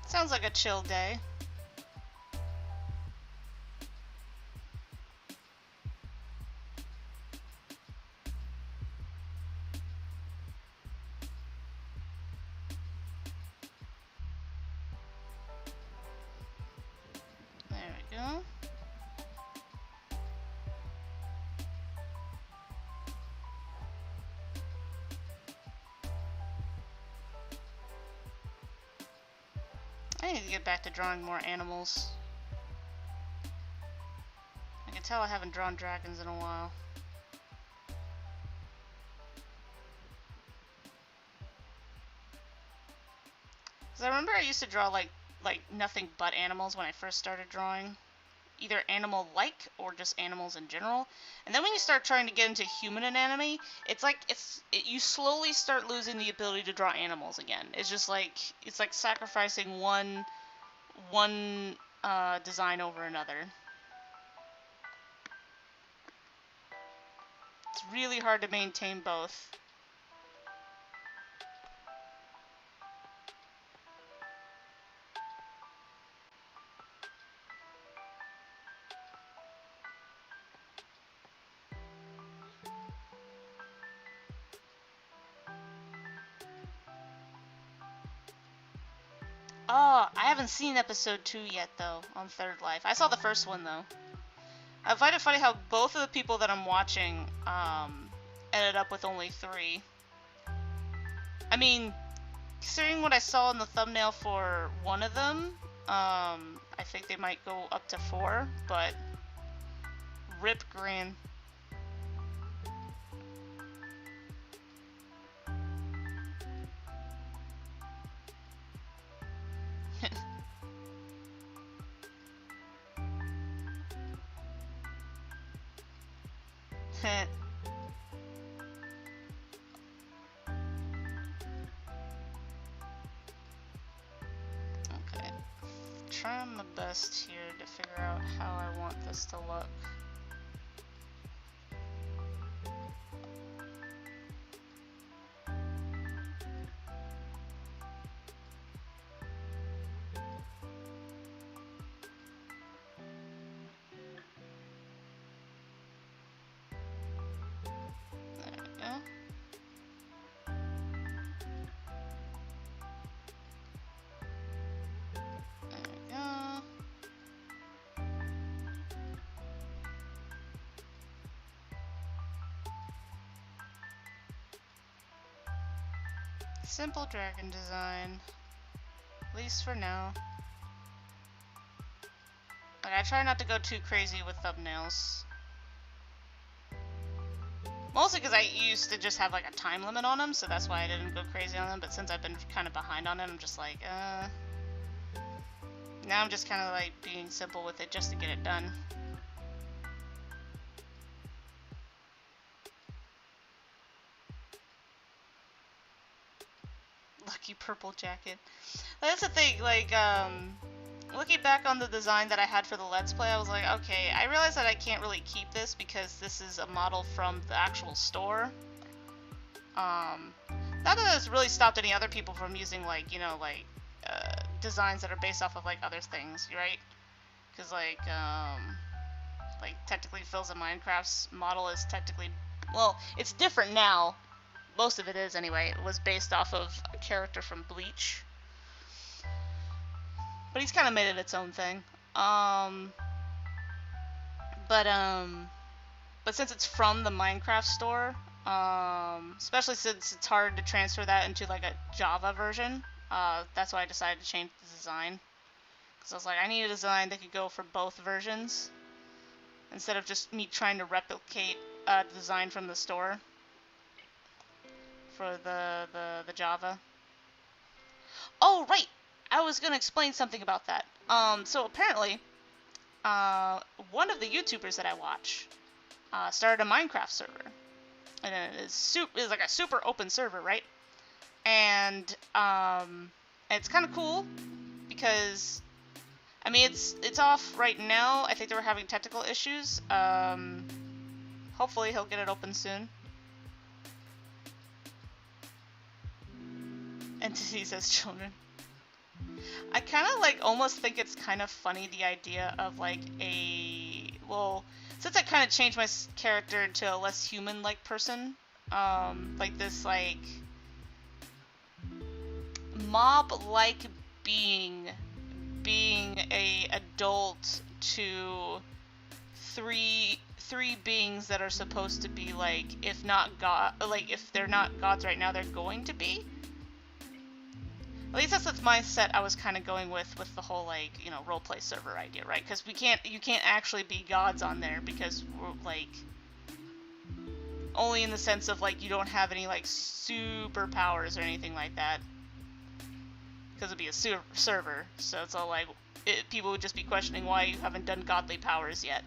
Sounds like a chill day. There we go. I need to get back to drawing more animals. I can tell I haven't drawn dragons in a while. Because I remember I used to draw like nothing but animals when I first started drawing. Either animal-like or just animals in general. And then when you start trying to get into human anatomy, it's you slowly start losing the ability to draw animals again. It's just it's like sacrificing one design over another. It's really hard to maintain both. Oh, I haven't seen episode 2 yet, though, on Third Life. I saw the first one, though. I find it funny how both of the people that I'm watching ended up with only 3. I mean, considering what I saw in the thumbnail for one of them, I think they might go up to 4, but rip Gran. Okay, trying my best here to figure out how I want this to look. Simple dragon design, at least for now. Like, I try not to go too crazy with thumbnails. Mostly because I used to just have like a time limit on them, so that's why I didn't go crazy on them, but since I've been kind of behind on them, I'm just like, now I'm just kind of like being simple with it just to get it done. Lucky purple jacket. That's the thing, like, looking back on the design that I had for the Let's Play, I was like, okay, I realize that I can't really keep this because this is a model from the actual store. Not that it's really stopped any other people from using, like, you know, like, designs that are based off of like other things, right? Because like technically Phil's and Minecraft's model is technically, well, it's different now. Most of it is anyway. It was based off of a character from Bleach, but he's kind of made it its own thing. But since it's from the Minecraft store, especially since it's hard to transfer that into like a Java version, that's why I decided to change the design. Because I was like, I need a design that could go for both versions, instead of just me trying to replicate a design from the store for the Java. Oh, right! I was going to explain something about that. So apparently, one of the YouTubers that I watch started a Minecraft server. And it's like a super open server, right? And it's kind of cool because, I mean, it's off right now. I think they were having technical issues. Hopefully he'll get it open soon. Entities as children. I kind of like almost think it's kind of funny, the idea of like well, since I kind of changed my character into a less human-like person, like this like mob-like being a adult to three beings that are supposed to be like, if not God, like if they're not gods right now, they're going to be. At least that's the mindset I was kind of going with the whole, like, you know, roleplay server idea, right? Because you can't actually be gods on there, because we're like, only in the sense of like you don't have any like superpowers or anything like that, because it'd be a server. So it's all like people would just be questioning why you haven't done godly powers yet.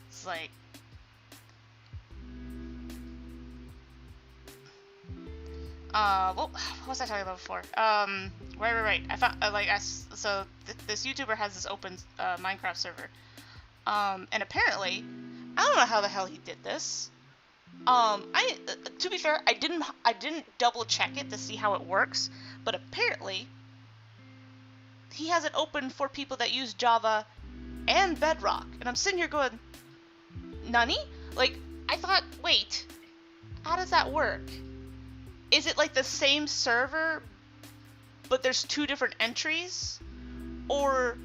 It's like, well, what was I talking about before? Right. I found, so this YouTuber has this open, Minecraft server. And apparently, I don't know how the hell he did this. To be fair, I didn't double check it to see how it works, but apparently, he has it open for people that use Java and Bedrock. And I'm sitting here going, Nani? Like, I thought, wait, how does that work? Is it like the same server, but there's two different entries? Or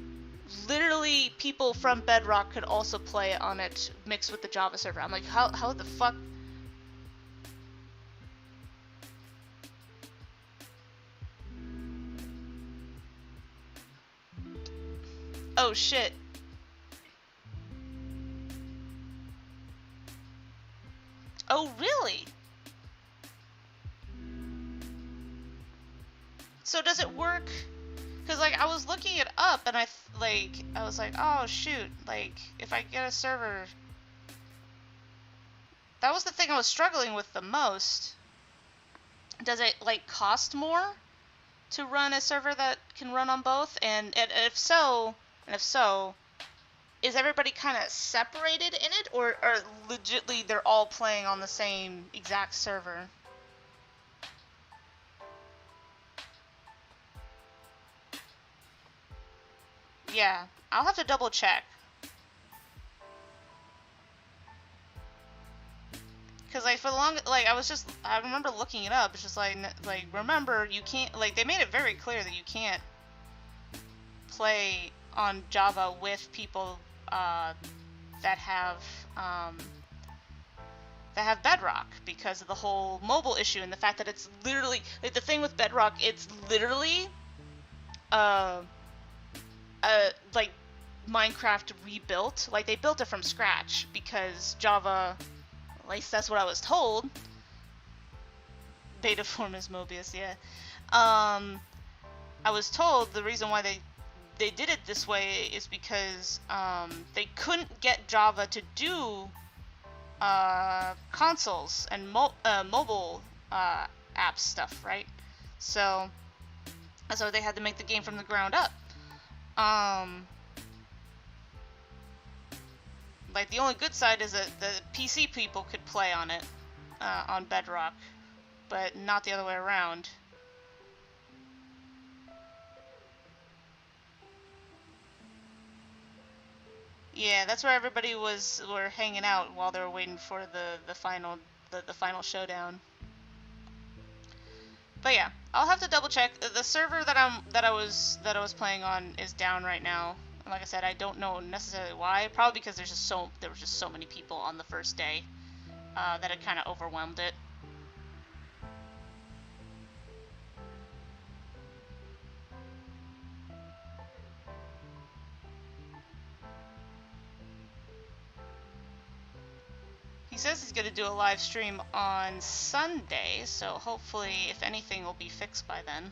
literally people from Bedrock could also play on it mixed with the Java server? I'm like, how the fuck? Oh shit. Oh really? So does it work? Because like I was looking it up and I was like, oh shoot, like if I get a server, that was the thing I was struggling with the most. Does it like cost more to run a server that can run on both? And if so, is everybody kind of separated in it, or legitly they're all playing on the same exact server? Yeah, I'll have to double check. Cause like for the long, like I remember looking it up. It's just like remember, you can't, like, they made it very clear that you can't play on Java with people that have Bedrock, because of the whole mobile issue and the fact that it's literally like the thing with Bedrock. It's literally like Minecraft rebuilt. Like they built it from scratch because Java, at least that's what I was told. Beta form is Mobius, yeah. I was told the reason why they did it this way is because they couldn't get Java to do consoles and mobile app stuff, right? So they had to make the game from the ground up. like, the only good side is that the PC people could play on it, on Bedrock, but not the other way around. Yeah, that's where everybody were hanging out while they were waiting for the final showdown. But yeah, I'll have to double check. The server that I was playing on is down right now. And like I said, I don't know necessarily why. Probably because there were just so many people on the first day that it kind of overwhelmed it. He says he's going to do a live stream on Sunday, so hopefully, if anything, will be fixed by then.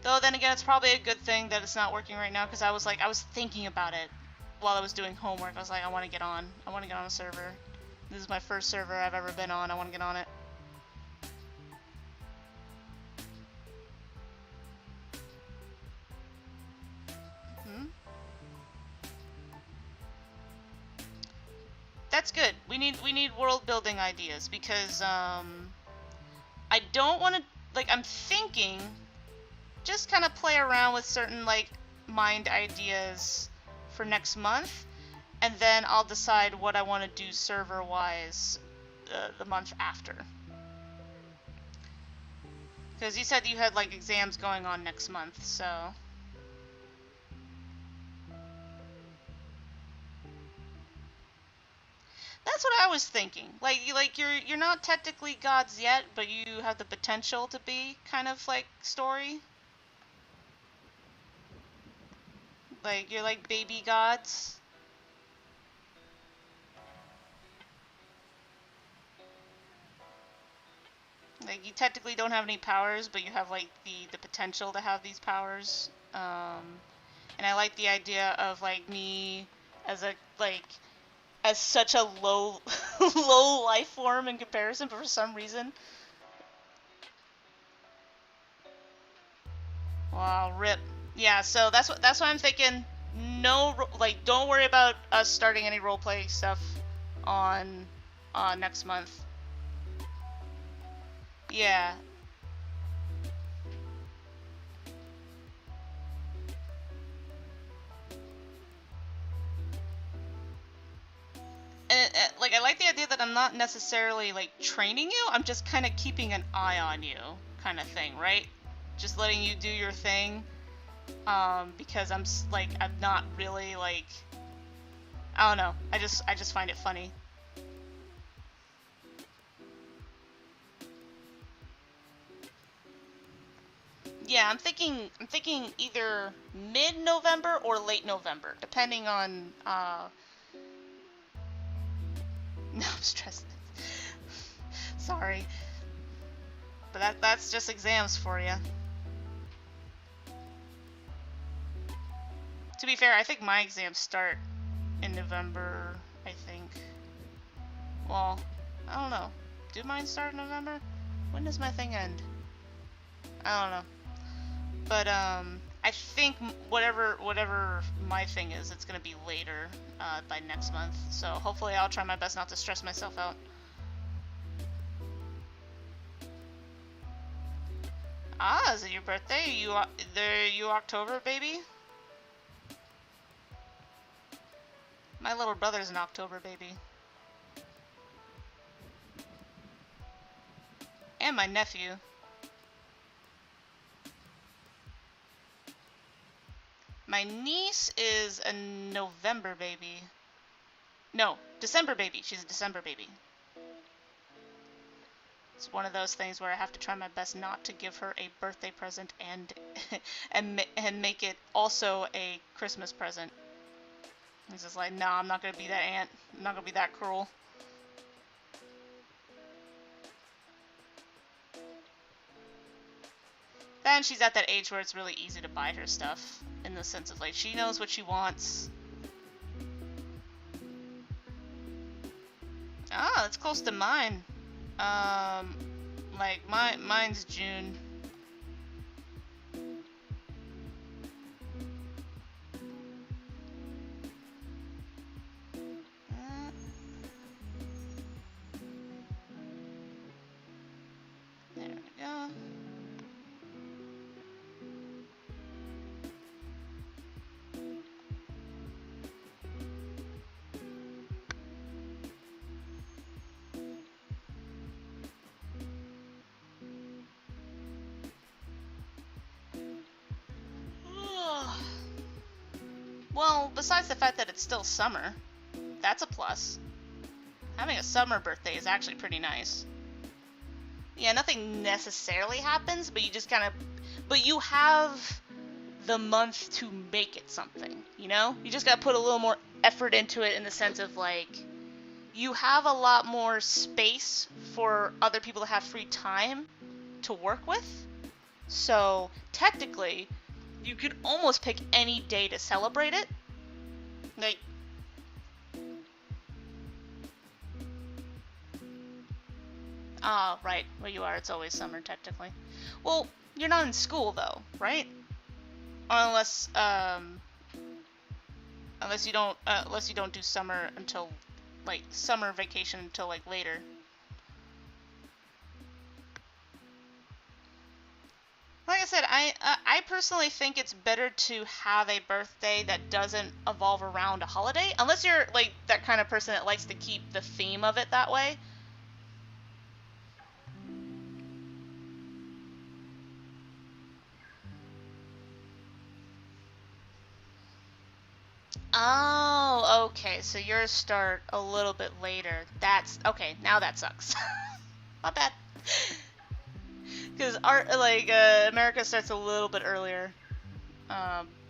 Though then again, it's probably a good thing that it's not working right now, because I was thinking about it while I was doing homework. I was like, I want to get on. I want to get on a server. This is my first server I've ever been on. I want to get on it. That's good. We need world building ideas, because I don't want to, like, I'm thinking just kind of play around with certain, like, mind ideas for next month, and then I'll decide what I want to do server wise the month after. Because you said you had, like, exams going on next month, so that's what I was thinking. Like you're not technically gods yet, but you have the potential to be, kind of like story. Like you're like baby gods. Like you technically don't have any powers, but you have like the potential to have these powers. And I like the idea of like me as a as such a low low life form in comparison, but for some reason. Wow, rip. Yeah, so that's what I'm thinking. No, like, don't worry about us starting any roleplay stuff on next month. Yeah. And, like, I like the idea that I'm not necessarily like training you. I'm just kind of keeping an eye on you, kind of thing, right? Just letting you do your thing. Because I'm not really like, I don't know. I just find it funny. Yeah, I'm thinking either mid-November or late November, depending on No, I'm stressed. Sorry. But that's just exams for you. To be fair, I think my exams start in November, I think. Well, I don't know. Do mine start in November? When does my thing end? I don't know. But, I think whatever my thing is, it's gonna be later, by next month. So hopefully I'll try my best not to stress myself out. Ah, is it your birthday? You October, baby? My little brother's an October baby. And my nephew. My niece is a November baby. No, December baby. She's a December baby. It's one of those things where I have to try my best not to give her a birthday present and and make it also a Christmas present. He's just like, no, I'm not gonna be that aunt. I'm not gonna be that cruel. Then she's at that age where it's really easy to buy her stuff, in the sense of like she knows what she wants. Ah, it's close to mine. Like mine's June. Well, besides the fact that it's still summer, that's a plus. Having a summer birthday is actually pretty nice. Yeah, nothing necessarily happens, but you just kind of... But you have the month to make it something, you know? You just gotta put a little more effort into it in the sense of, like, you have a lot more space for other people to have free time to work with. So, technically, you could almost pick any day to celebrate it. Like... Ah, right. Where you are, it's always summer, technically. Well, you're not in school, though, right? Unless you don't do summer until, like, summer vacation until, like, later. Like I said, I personally think it's better to have a birthday that doesn't evolve around a holiday, unless you're, like, that kind of person that likes to keep the theme of it that way. Oh, okay, so yours start a little bit later. That's, okay, now that sucks. Not bad. Because America starts a little bit earlier.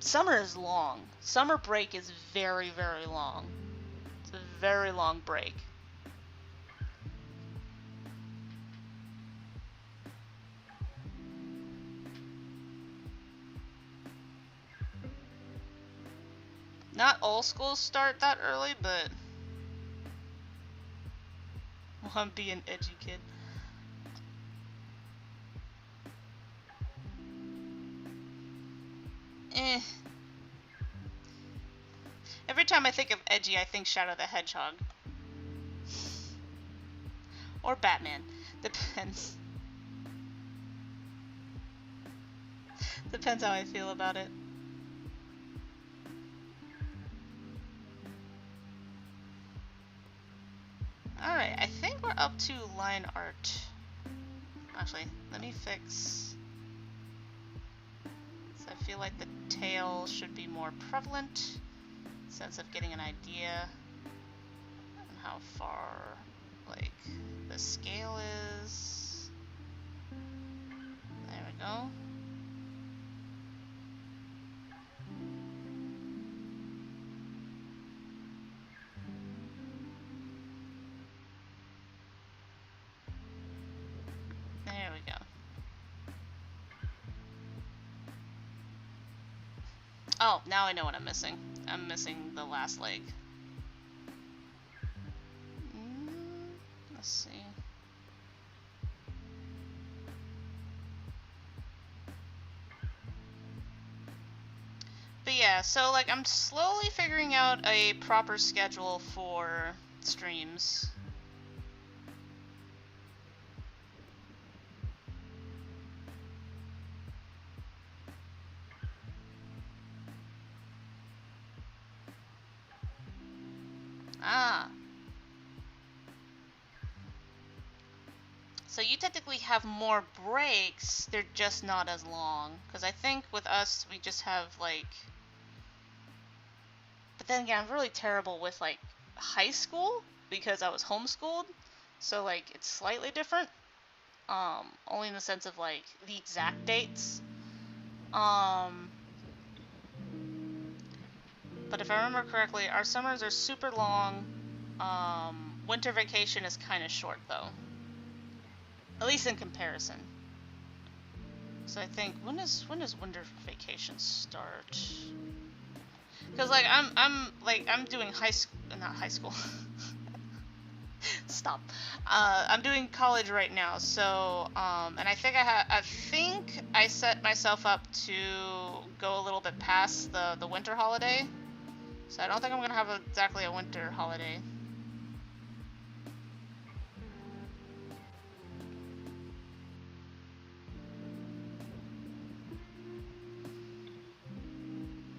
Summer is long. Summer break is very, very long. It's a very long break. Not all schools start that early, but... Well, I'm being edgy, kid. Every time I think of edgy, I think Shadow the Hedgehog. Or Batman. Depends. Depends how I feel about it. Alright, I think we're up to line art. Actually, let me fix... So I feel like the tail should be more prevalent. Sense of getting an idea on how far, like, the scale is. There we go. There we go. Oh, now I know what I'm missing. I'm missing the last leg. Let's see. But yeah, so like I'm slowly figuring out a proper schedule for streams. Ah. So you technically have more breaks, they're just not as long. Because I think with us, we just have like... But then again, I'm really terrible with like high school because I was homeschooled. So like it's slightly different. Only in the sense of like the exact dates. But if I remember correctly, our summers are super long. Winter vacation is kind of short, though. At least in comparison. So I think when does winter vacation start? Because like I'm doing not high school. Stop. I'm doing college right now, so and I think I set myself up to go a little bit past the winter holiday. So I don't think I'm gonna have exactly a winter holiday.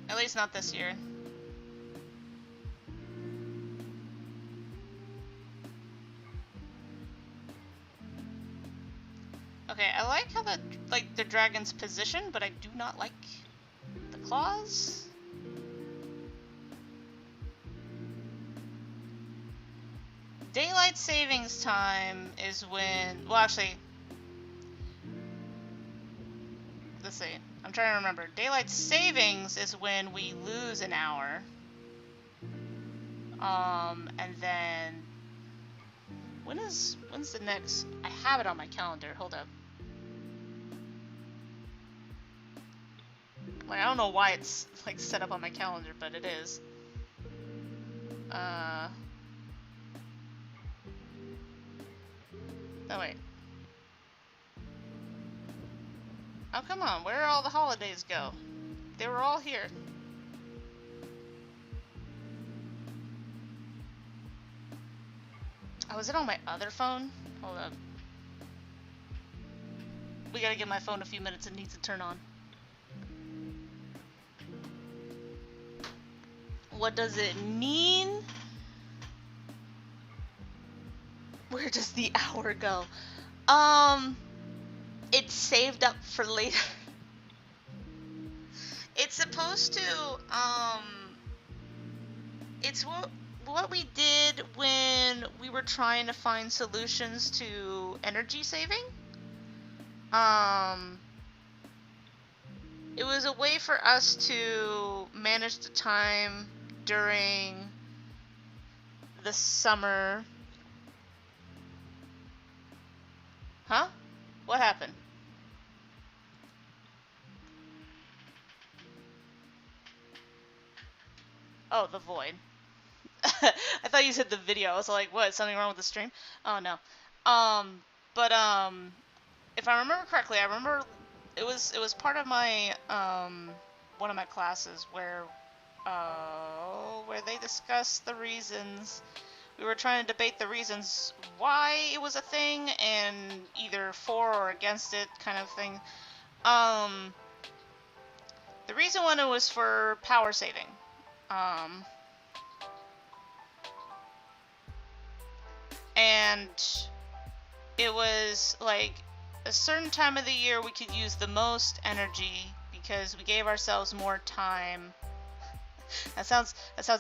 At least not this year. Okay, I like how the dragon's position, but I do not like the claws. Daylight savings time is when, well, actually, let's see. I'm trying to remember. Daylight savings is when we lose an hour. And then when's the next? I have it on my calendar. Hold up. Like, I don't know why it's like set up on my calendar, but it is. Oh wait. Oh, come on. Where did all the holidays go? They were all here. Oh, is it on my other phone? Hold up. We gotta give my phone a few minutes. It needs to turn on. What does it mean? Where does the hour go? It's saved up for later. It's supposed to, it's what we did when we were trying to find solutions to energy saving. It was a way for us to manage the time during the summer. Huh? What happened? Oh, the void. I thought you said the video. I was like, what? Something wrong with the stream? Oh no. If I remember correctly, I remember it was part of my one of my classes where they discussed the reasons. We were trying to debate the reasons why it was a thing and either for or against it kind of thing. The reason one was for power saving. And it was like a certain time of the year we could use the most energy because we gave ourselves more time. That sounds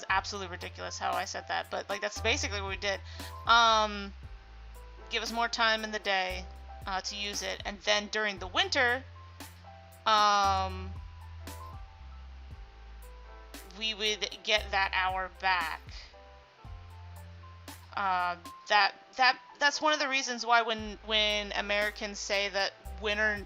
absolutely ridiculous how I said that, but like that's basically what we did. Give us more time in the day to use it, and then during the winter, we would get that hour back. That's one of the reasons why when Americans say that winter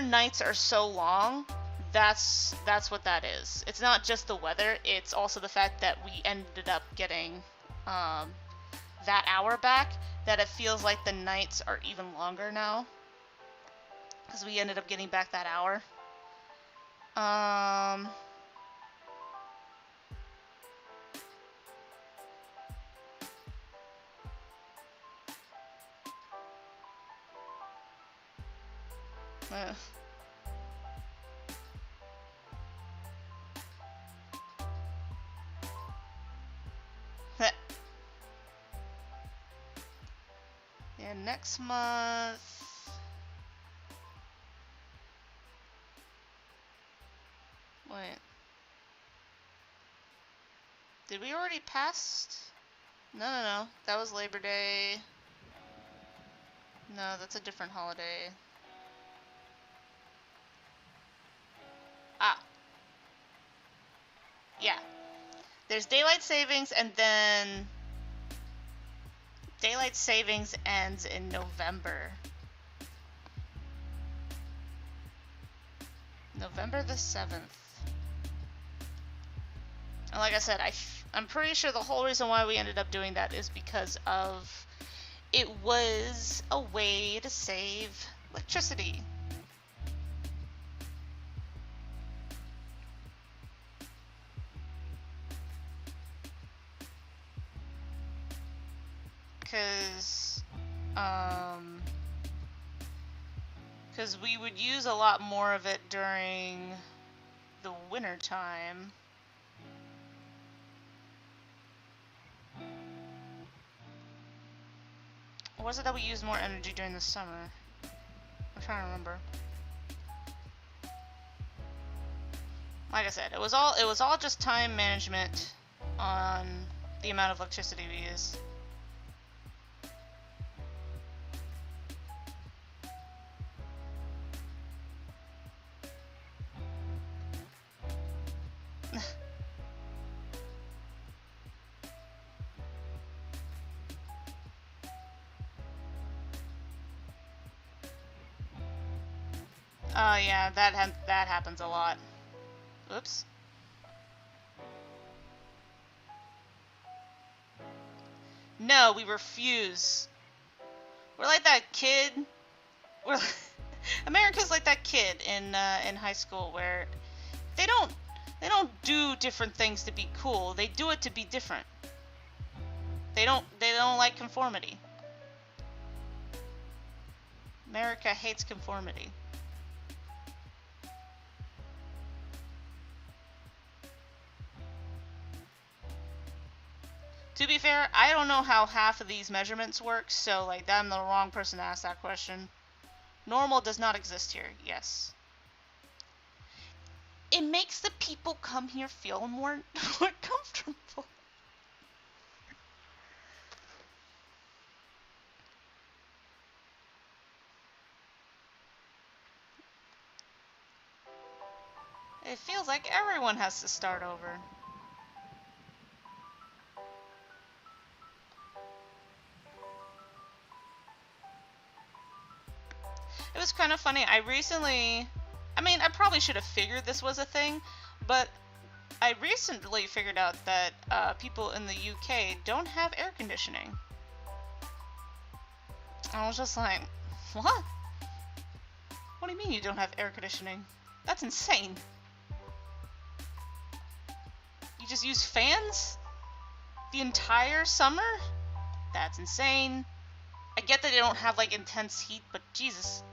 nights are so long, that's what that is. It's not just the weather, it's also the fact that we ended up getting that hour back, that it feels like the nights are even longer now because we ended up getting back that hour. Yeah, next month. Wait. Did we already pass? No. That was Labor Day. No, that's a different holiday. Ah. Yeah. There's daylight savings, and then daylight savings ends in November. November the 7th. And like I said, I'm pretty sure the whole reason why we ended up doing that is because of it was a way to save electricity. Because we would use a lot more of it during the winter time. Or was it that we used more energy during the summer? I'm trying to remember. Like I said, it was all just time management on the amount of electricity we use. Oh yeah, that happens a lot. Oops. No, we refuse. We're like that kid. We're America's like that kid in high school where they don't do different things to be cool. They do it to be different. They don't like conformity. America hates conformity. To be fair, I don't know how half of these measurements work, so like I'm the wrong person to ask that question. Normal does not exist here, yes. It makes the people come here feel more comfortable. It feels like everyone has to start over. It was kind of funny. I mean, I probably should have figured this was a thing, but I recently figured out that people in the UK don't have air conditioning. I was just like, what? What do you mean you don't have air conditioning? That's insane. You just use fans the entire summer? That's insane. I get that they don't have like intense heat, but Jesus.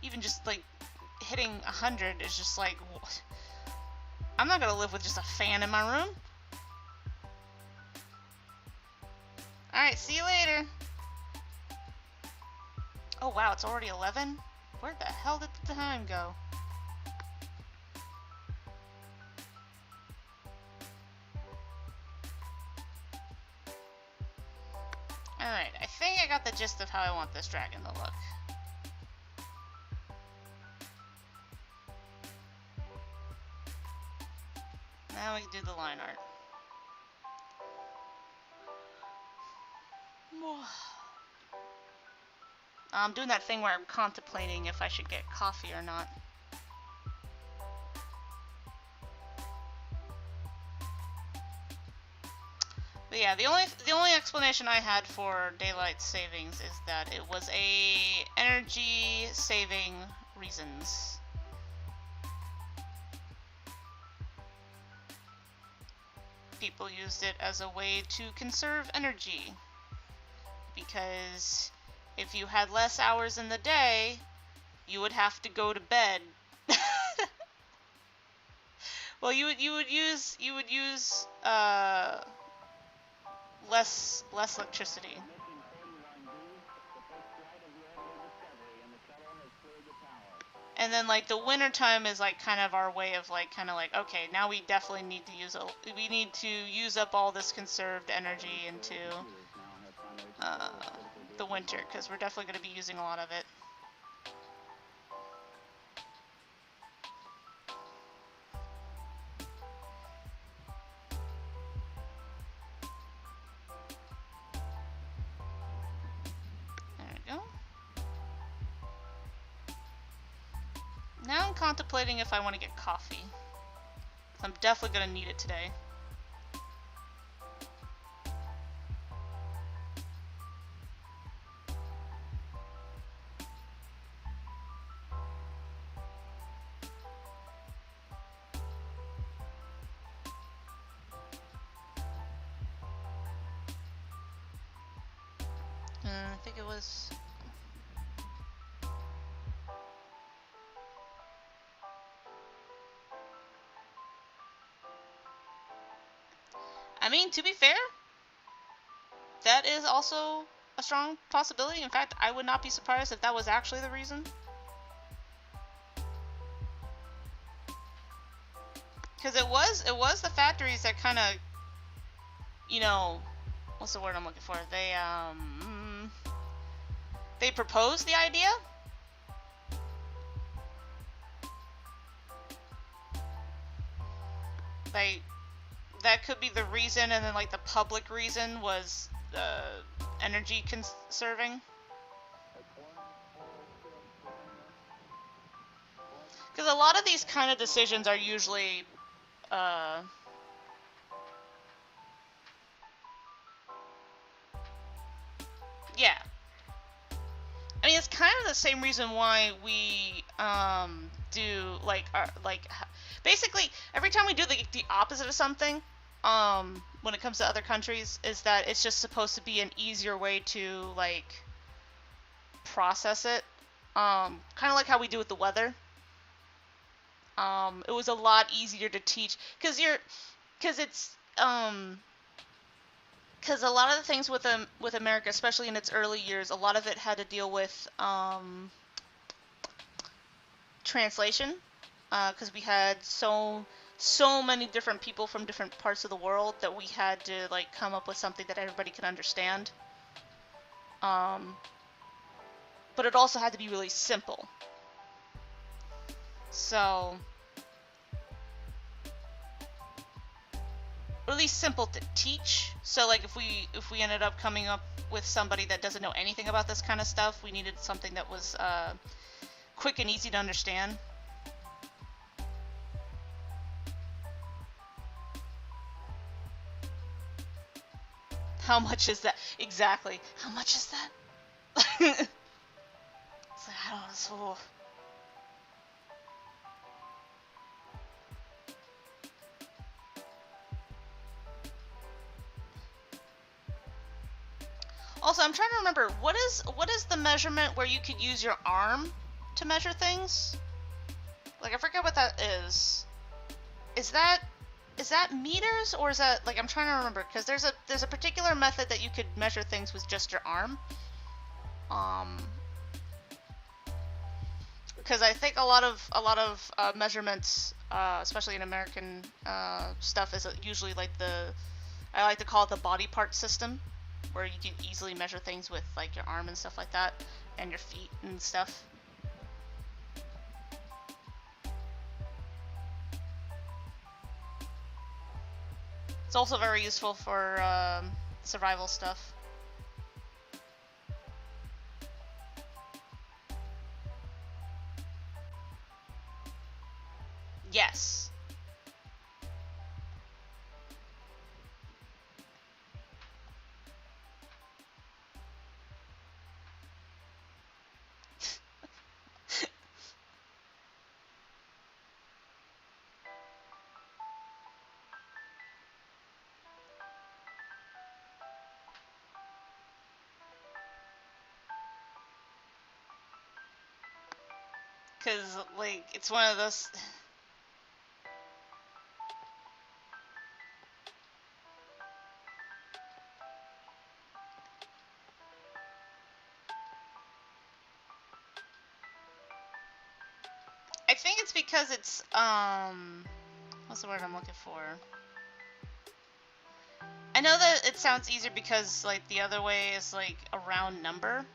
Even just like hitting 100 is just like, I'm not gonna live with just a fan in my room. Alright, see you later. Oh wow, it's already 11? Where the hell did the time go? Alright, I think I got the gist of how I want this dragon to look. Now we can do the line art. I'm doing that thing where I'm contemplating if I should get coffee or not. But yeah, the only explanation I had for daylight savings is that it was a energy saving reasons. People used it as a way to conserve energy. Because if you had less hours in the day, you would have to go to bed. Well, you would use less electricity. And then like the winter time is like kind of our way of like okay, now we definitely need to use up all this conserved energy into the winter, because we're definitely going to be using a lot of it. There we go. Now I'm contemplating if I want to get coffee. I'm definitely going to need it today. I think it was... I mean, to be fair, that is also a strong possibility. In fact, I would not be surprised if that was actually the reason. Because it was the factories that kind of you know, what's the word I'm looking for? They proposed the idea. Like, that could be the reason, and then like the public reason was energy conserving. Because a lot of these kind of decisions are usually yeah. I mean, it's kind of the same reason why we do basically every time we do the opposite of something, when it comes to other countries, is that it's just supposed to be an easier way to like process it. Kind of like how we do with the weather. It was a lot easier to teach because a lot of the things with America, especially in its early years, a lot of it had to deal with translation, because we had so many different people from different parts of the world that we had to like come up with something that everybody could understand. But it also had to be really simple. So, really simple to teach. So like if we ended up coming up with somebody that doesn't know anything about this kind of stuff, we needed something that was quick and easy to understand. How much is that? Exactly. How much is that? It's like, I don't know. So... Also, I'm trying to remember, what is the measurement where you could use your arm to measure things? Like, I forget what that is. Is that meters, or is that, like, I'm trying to remember, because there's a particular method that you could measure things with just your arm. Because I think a lot of measurements, especially in American stuff, is usually like I like to call it the body part system, where you can easily measure things with like your arm and stuff like that, and your feet and stuff. It's also very useful for survival stuff. Yes. Because, like, it's one of those... I think it's because it's, what's the word I'm looking for? I know that it sounds easier because, like, the other way is, like, a round number.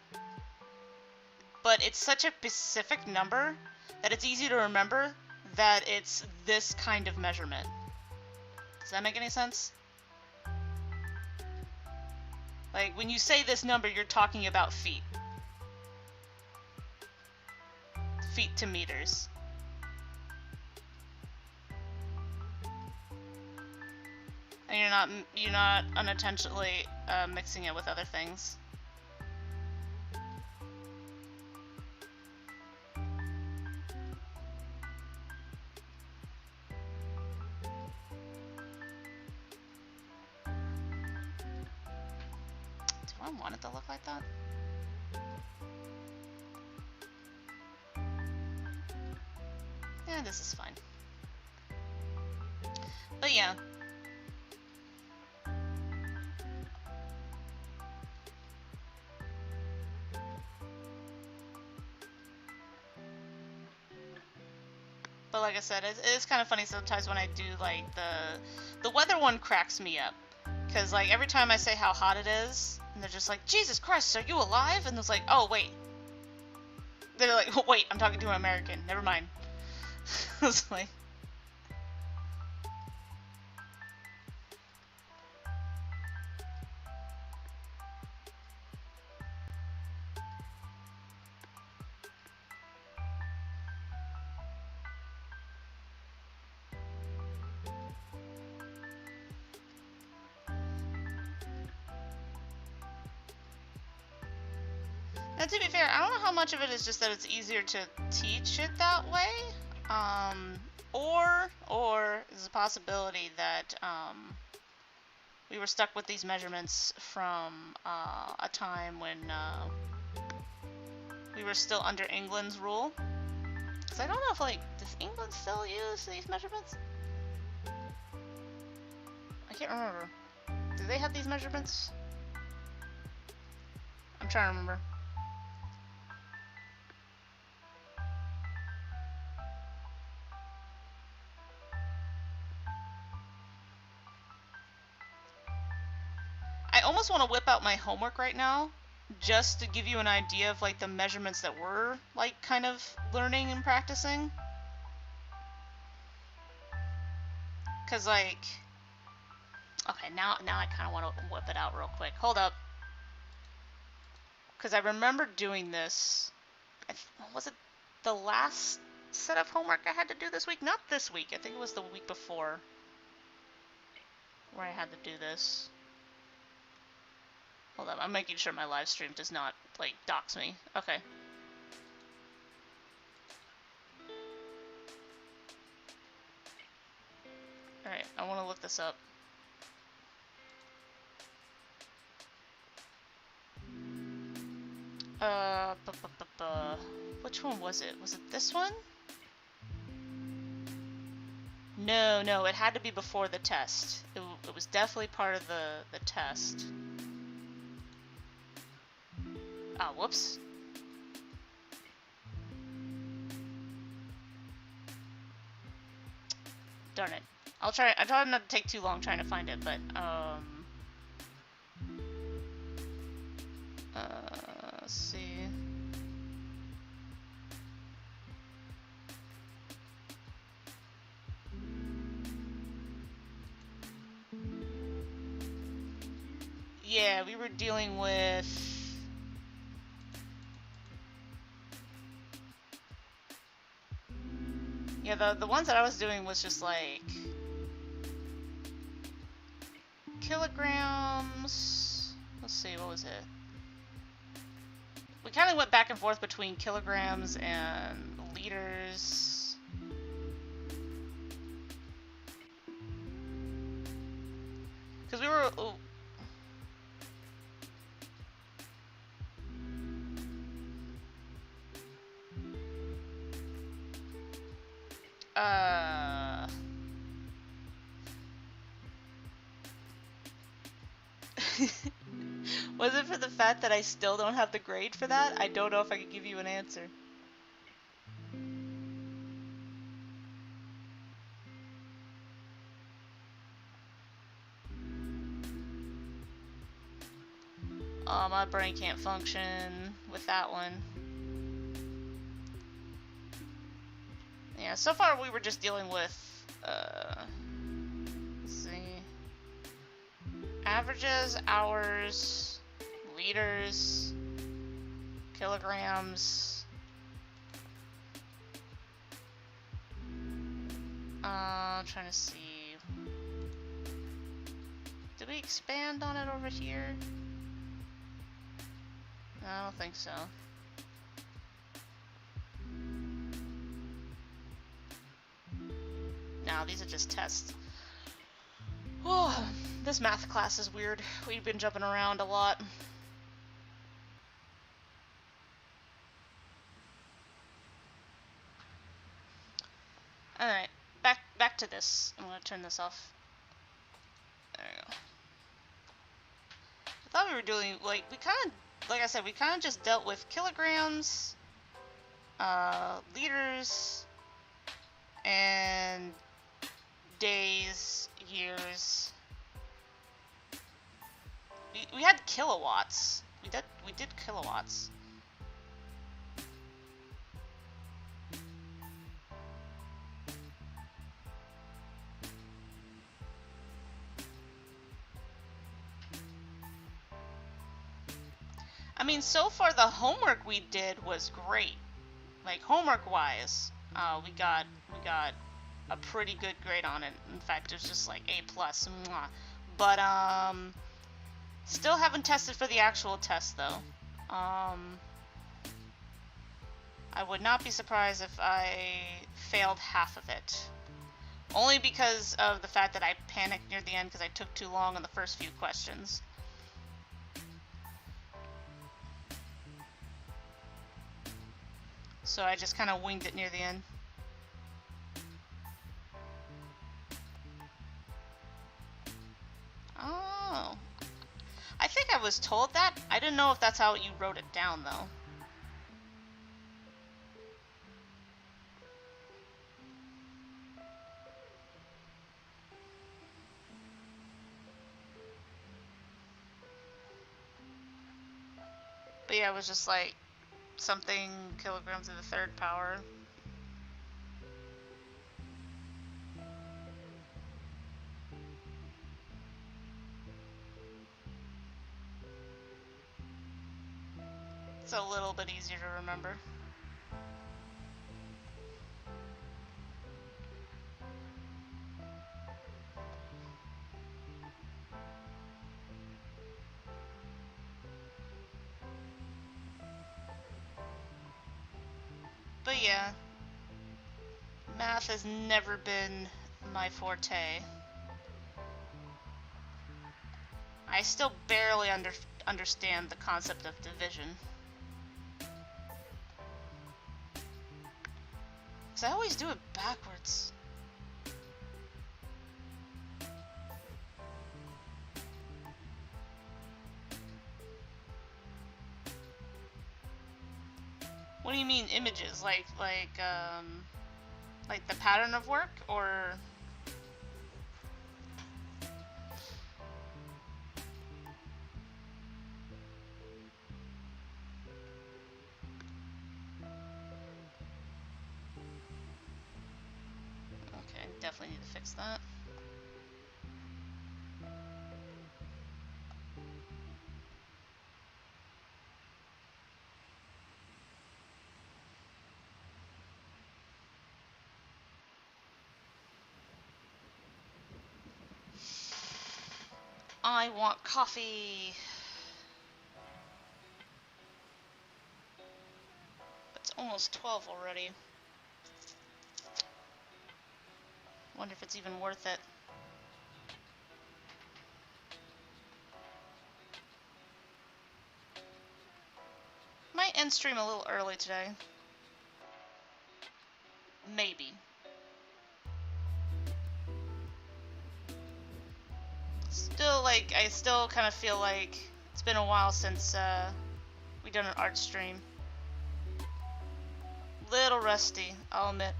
But it's such a specific number that it's easy to remember that it's this kind of measurement. Does that make any sense? Like, when you say this number, you're talking about feet. Feet to meters. And you're not unintentionally mixing it with other things. Do I want it to look like that? Yeah, this is fine. But yeah. But like I said, it's kind of funny sometimes when I do like the weather one cracks me up Because, like, every time I say how hot it is, and they're just like, Jesus Christ, are you alive? And it's like, oh, wait. They're like, oh, wait, I'm talking to an American. Never mind. It's like... And to be fair, I don't know how much of it is just that it's easier to teach it that way, or there's a possibility that we were stuck with these measurements from a time when we were still under England's rule. Because I don't know if, like, does England still use these measurements? I can't remember. Do they have these measurements? I'm trying to remember. I almost want to whip out my homework right now, just to give you an idea of, like, the measurements that we're, like, kind of learning and practicing. Because, like... Okay, now I kind of want to whip it out real quick. Hold up. Because I remember doing this... Was it the last set of homework I had to do this week? Not this week. I think it was the week before where I had to do this. Hold up, I'm making sure my live stream does not, like, dox me. Okay. Alright, I want to look this up. Which one was it? Was it this one? No, it had to be before the test. It was definitely part of the test. Ah, whoops. Darn it. I try not to take too long trying to find it, but, let's see. Yeah, we were dealing with... Yeah, the ones that I was doing was just like... kilograms... Let's see, what was it? We kind of went back and forth between kilograms and liters. Because we were... Oh. Was it for the fact that I still don't have the grade for that? I don't know if I could give you an answer. Oh, my brain can't function with that one. Yeah, so far we were just dealing with, let's see, averages, hours, liters, kilograms. I'm trying to see. Did we expand on it over here? No, I don't think so. No, these are just tests. Oh, this math class is weird. We've been jumping around a lot. Alright, back to this. I'm gonna turn this off. There we go. I thought we were doing, like, like I said, we kind of just dealt with kilograms, liters, and days, years. we had kilowatts. We did kilowatts. I mean, so far the homework we did was great. Like homework wise, we got a pretty good grade on it. In fact, it was just like A+. Mwah. But still haven't tested for the actual test though. I would not be surprised if I failed half of it. Only because of the fact that I panicked near the end because I took too long on the first few questions. So I just kind of winged it near the end. Oh. I think I was told that. I didn't know if that's how you wrote it down, though. But yeah, it was just like something kilograms of the third power. It's a little bit easier to remember. But yeah, math has never been my forte. I still barely understand the concept of division. Because I always do it backwards. What do you mean images? Like the pattern of work, or? Okay, definitely need to fix that. I want coffee. It's almost 12 already. Wonder if it's even worth it. Might end stream a little early today. Maybe. Still, like, I still kind of feel like it's been a while since we done an art stream. Little rusty, I'll admit.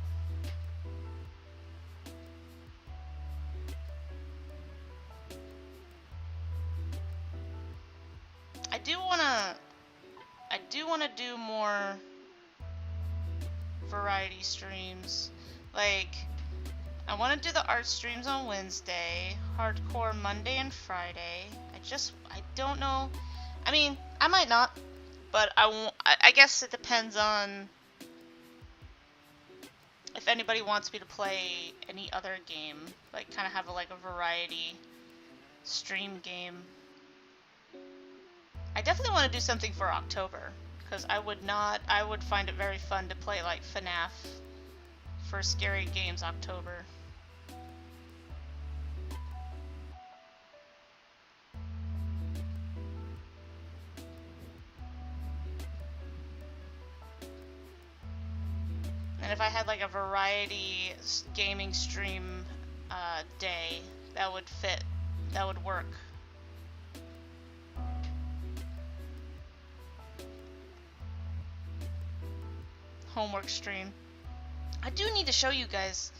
I do wanna do more variety streams. Like, I want to do the art streams on Wednesday, hardcore Monday and Friday. I don't know. I mean, I might not, but I guess it depends on if anybody wants me to play any other game, like kind of have like a variety stream game. I definitely want to do something for October, because I would find it very fun to play like FNAF for Scary Games October. And if I had like a variety gaming stream day, that would fit, that would work. Homework stream. I do need to show you guys.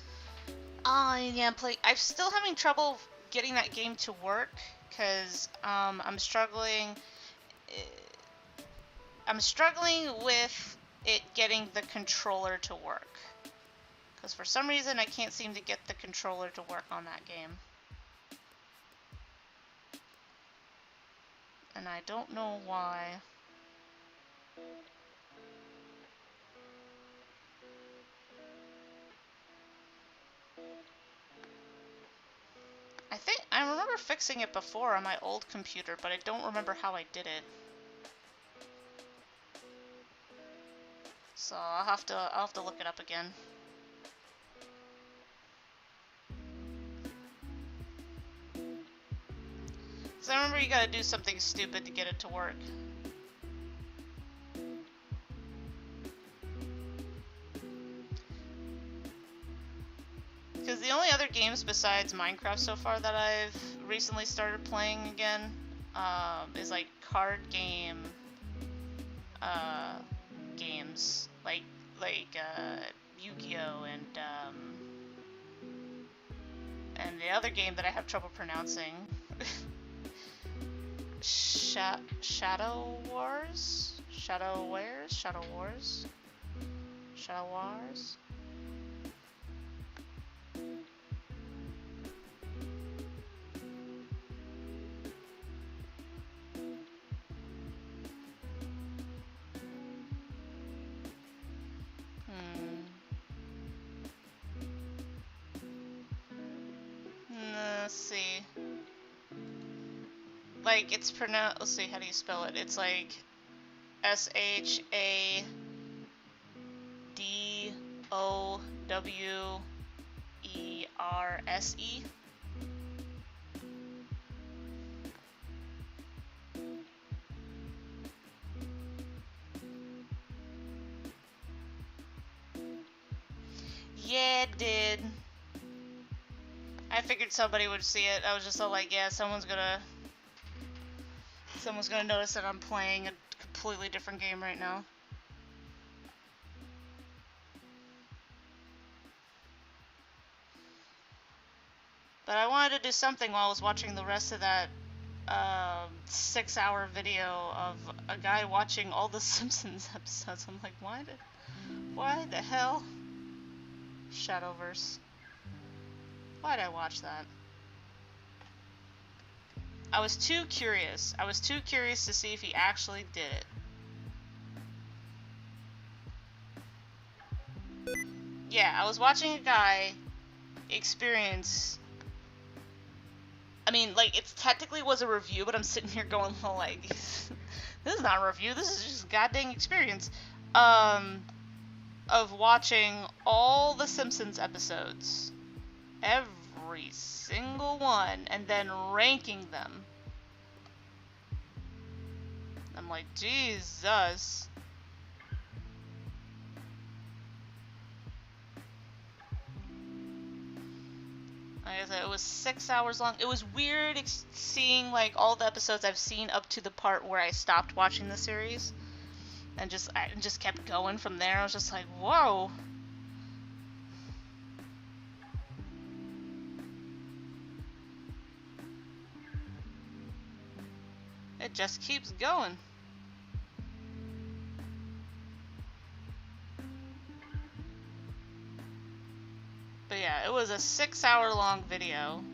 Yeah, I'm still having trouble getting that game to work because I'm struggling with it getting the controller to work. Because for some reason I can't seem to get the controller to work on that game. And I don't know why. I remember fixing it before on my old computer, but I don't remember how I did it. So I'll have to look it up again. So I remember you gotta do something stupid to get it to work. Because the only other games besides Minecraft so far that I've recently started playing again is like card game games, like Yu-Gi-Oh! And the other game that I have trouble pronouncing, Shadow Wars. Let's see. Like, it's pronounced, let's see, how do you spell it? It's like Shadowwerse. Yeah, it did. I figured somebody would see it. I was just all like, yeah, someone's gonna notice that I'm playing a completely different game right now. But I wanted to do something while I was watching the rest of that 6-hour video of a guy watching all the Simpsons episodes. I'm like, why the hell? Shadowverse. Why'd I watch that? I was too curious. I was too curious to see if he actually did it. Yeah, I was watching a guy experience... I mean, like, it technically was a review, but I'm sitting here going, well, like, this is not a review, this is just a goddamn experience. Of watching all the Simpsons episodes. Every single one, and then ranking them. I'm like, Jesus. Like I said, it was 6 hours long. It was weird seeing like all the episodes I've seen up to the part where I stopped watching the series, and I just kept going from there. I was just like, whoa. It just keeps going. But yeah, it was a 6-hour long video.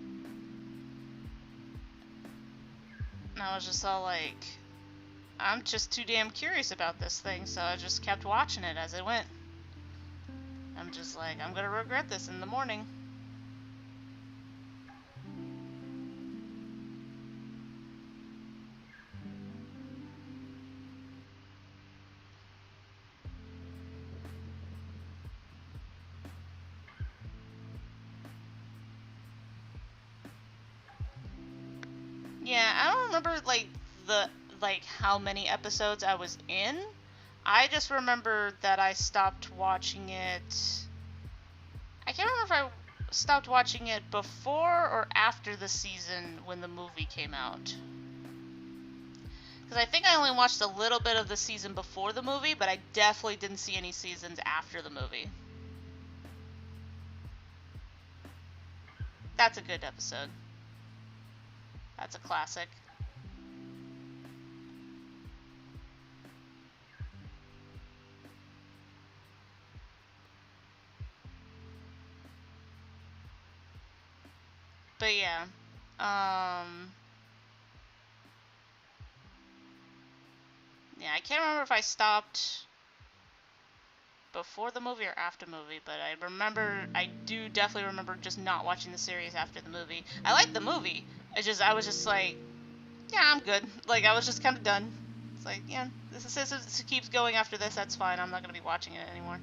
And I was just all like, I'm just too damn curious about this thing, so I just kept watching it as it went. I'm just like, I'm gonna regret this in the morning. Yeah, I don't remember like how many episodes I was in. I just remember that I stopped watching it. I can't remember if I stopped watching it before or after the season when the movie came out. Because I think I only watched a little bit of the season before the movie, but I definitely didn't see any seasons after the movie. That's a good episode. That's a classic. But yeah, yeah, I can't remember if I stopped before the movie or after the movie, but I do definitely remember just not watching the series after the movie. I liked the movie. I was just like, yeah, I'm good. Like, I was just kind of done. It's like, yeah, this keeps going after this, that's fine. I'm not going to be watching it anymore.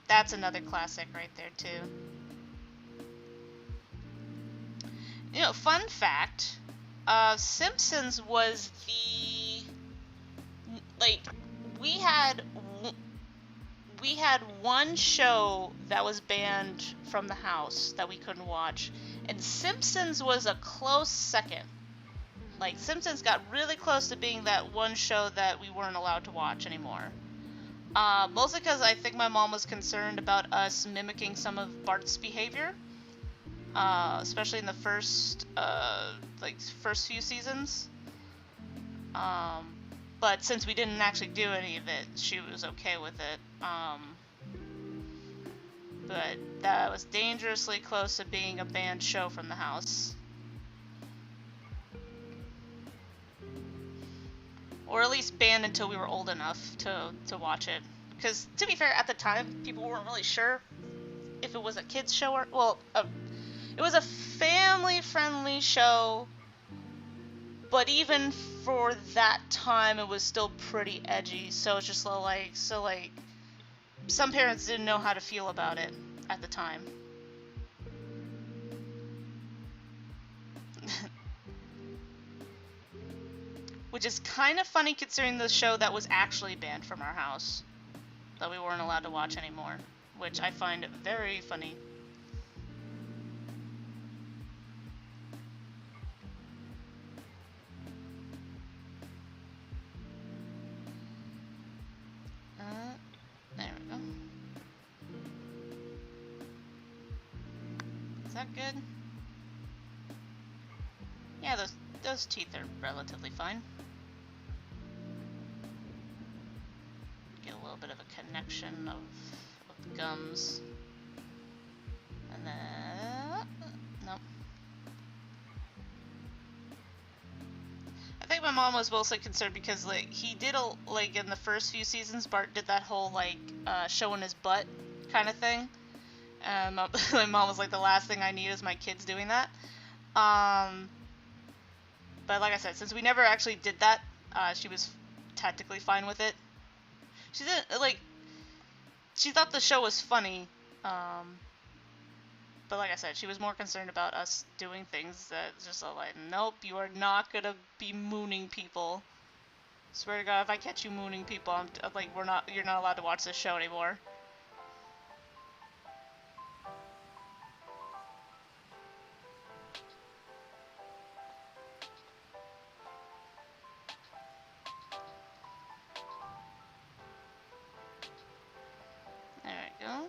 That's another classic right there, too. You know, fun fact, Simpsons was like, we had one show that was banned from the house that we couldn't watch, and Simpsons was a close second. Like, Simpsons got really close to being that one show that we weren't allowed to watch anymore. Mostly because I think my mom was concerned about us mimicking some of Bart's behavior, especially in the first few seasons. But since we didn't actually do any of it, she was okay with it. But that was dangerously close to being a banned show from the house. Or at least banned until we were old enough to watch it. Because, to be fair, at the time, people weren't really sure if it was a kid's show or... Well, it was a family-friendly show, but even for that time, it was still pretty edgy. So it's just like, some parents didn't know how to feel about it at the time. Which is kind of funny considering the show that was actually banned from our house, that we weren't allowed to watch anymore, which I find very funny. There we go. Is that good? Yeah, those teeth are relatively fine. Get a little bit of a connection of the gums. And then... nope. I think my mom was mostly concerned because, like, he did like, in the first few seasons, Bart did that whole, like, showing his butt kind of thing. And my mom was like, the last thing I need is my kids doing that. But like I said, since we never actually did that, she was tactically fine with it. She didn't, like, she thought the show was funny, but like I said, she was more concerned about us doing things that just like, nope, you are not gonna be mooning people. Swear to God, if I catch you mooning people, I'm like, you're not allowed to watch this show anymore. There we go.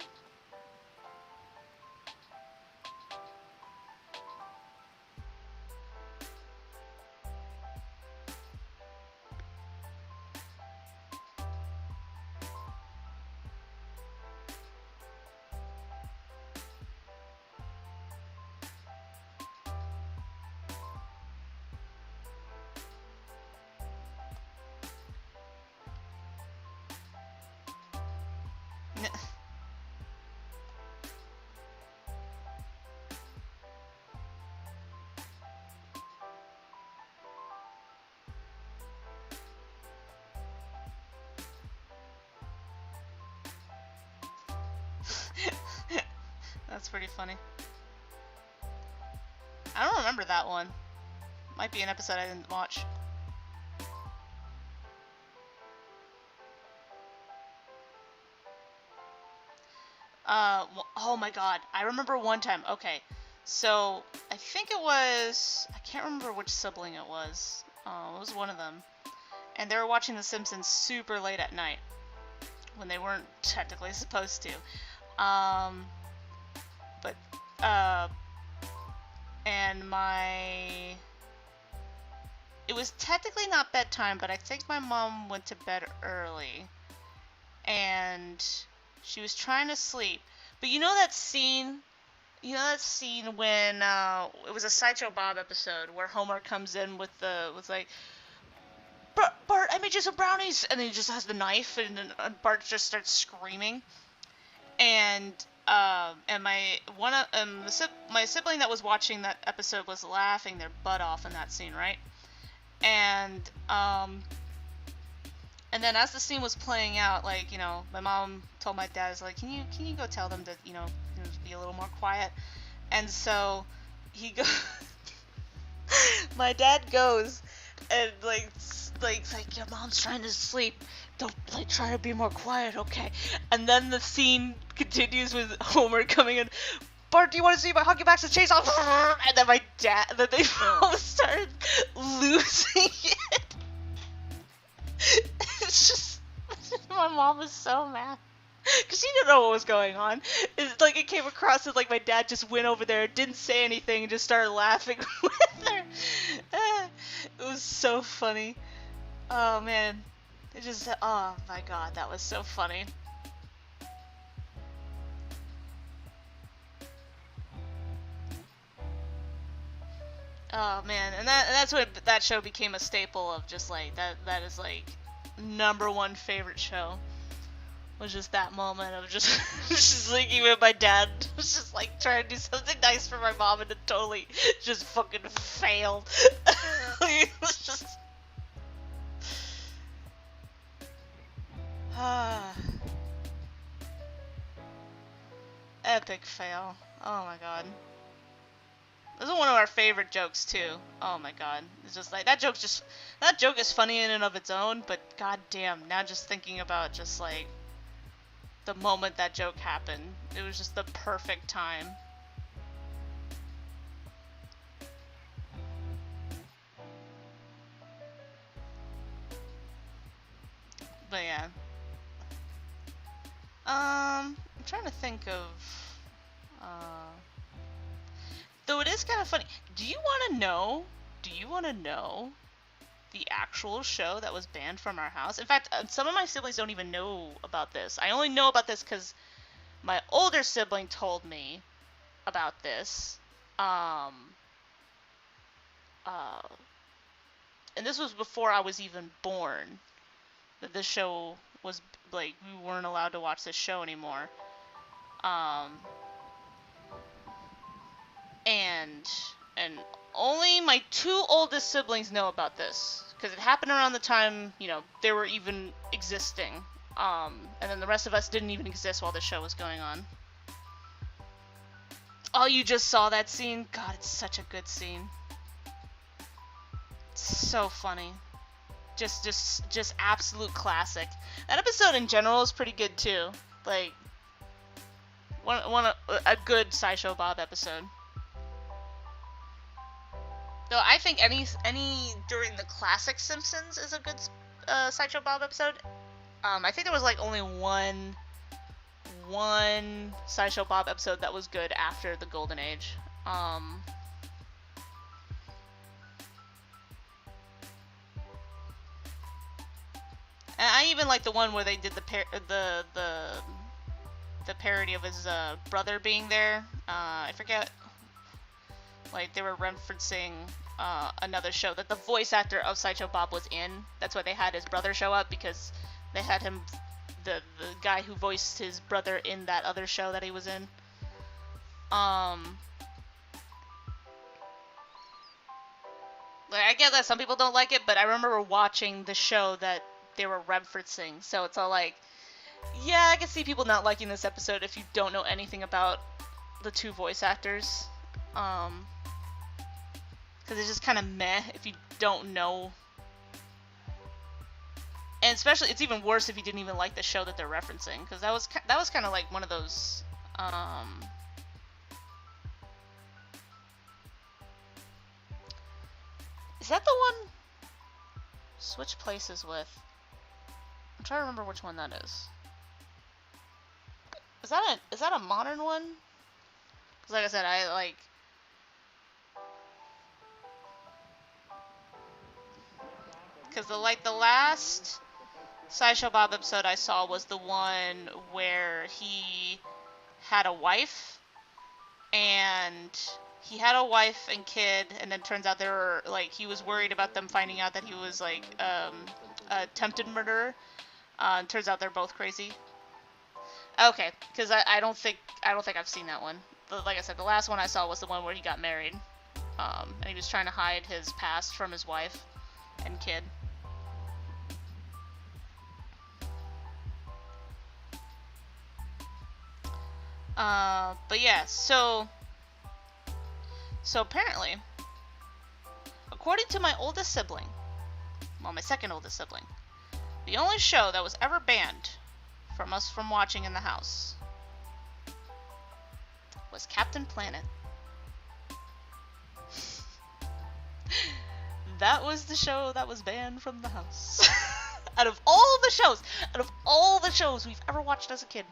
That's pretty funny. I don't remember that one. Might be an episode I didn't watch. Oh my God. I remember one time. Okay. So, I think it was... I can't remember which sibling it was. It was one of them. And they were watching The Simpsons super late at night. When they weren't technically supposed to. but and it was technically not bedtime, but I think my mom went to bed early, and she was trying to sleep. But you know that scene? You know that scene when it was a Sideshow Bob episode where Homer comes in with like, Bart, I made you some brownies, and then he just has the knife, and then Bart just starts screaming, and my sibling that was watching that episode was laughing their butt off in that scene, right? And then as the scene was playing out, like, you know, my mom told my dad, like, can you go tell them to, you know, be a little more quiet? And so he goes, my dad goes and like your mom's trying to sleep. Don't try to be more quiet, okay? And then the scene continues with Homer coming in. Bart, do you want to see my hockey backs and chase off? And then they all started losing it. It's just, my mom was so mad. Because she didn't know what was going on. It's like it came across as like my dad just went over there, didn't say anything, and just started laughing with her. It was so funny. Oh man. Oh my god, that was so funny. Oh man, and that's when that show became a staple of just like that is like #1 favorite show. Was just that moment of just just like even my dad was just like trying to do something nice for my mom and it totally just fucking failed. It was just epic fail. Oh my god. This is one of our favorite jokes too. Oh my god. It's just like that joke is funny in and of its own, but goddamn, now just thinking about just like the moment that joke happened, it was just the perfect time. But yeah. I'm trying to think of though it is kind of funny. Do you want to know the actual show that was banned from our house? In fact, some of my siblings don't even know about this. I only know about this because my older sibling told me about this. And this was before I was even born. That this show was, like, we weren't allowed to watch this show anymore. And only my 2 oldest siblings know about this. Because it happened around the time, you know, they were even existing. And then the rest of us didn't even exist while the show was going on. Oh, you just saw that scene? God, it's such a good scene. It's so funny. Just absolute classic. That episode in general is pretty good too. Like, a good Sideshow Bob episode. Though I think any during the classic Simpsons is a good Sideshow Bob episode. I think there was like only one Sideshow Bob episode that was good after the Golden Age. And I even like the one where they did the parody of his brother being there. I forget. Like, they were referencing another show that the voice actor of Sideshow Bob was in. That's why they had his brother show up, because they had him, the guy who voiced his brother in that other show that he was in. Like, I get that some people don't like it, but I remember watching the show that they were referencing, so it's all like, yeah, I can see people not liking this episode if you don't know anything about the 2 voice actors. Because it's just kind of meh if you don't know. And especially, it's even worse if you didn't even like the show that they're referencing. Because that was kind of like one of those, is that the one? Switch places with. I'm trying to remember which one that is. Is that a modern one? 'Cause like I said, I like... Because the last Sideshow Bob episode I saw was the one where he had a wife, and he had a wife and kid, and then turns out they were, like, he was worried about them finding out that he was, like, a attempted murderer. Turns out they're both crazy. Okay, because I don't think I've seen that one. Like I said, the last one I saw was the one where he got married, and he was trying to hide his past from his wife and kid. But yeah, so apparently, according to my oldest sibling, well, my second oldest sibling, the only show that was ever banned from us from watching in the house was Captain Planet. That was the show that was banned from the house. Out of all the shows we've ever watched as a kid.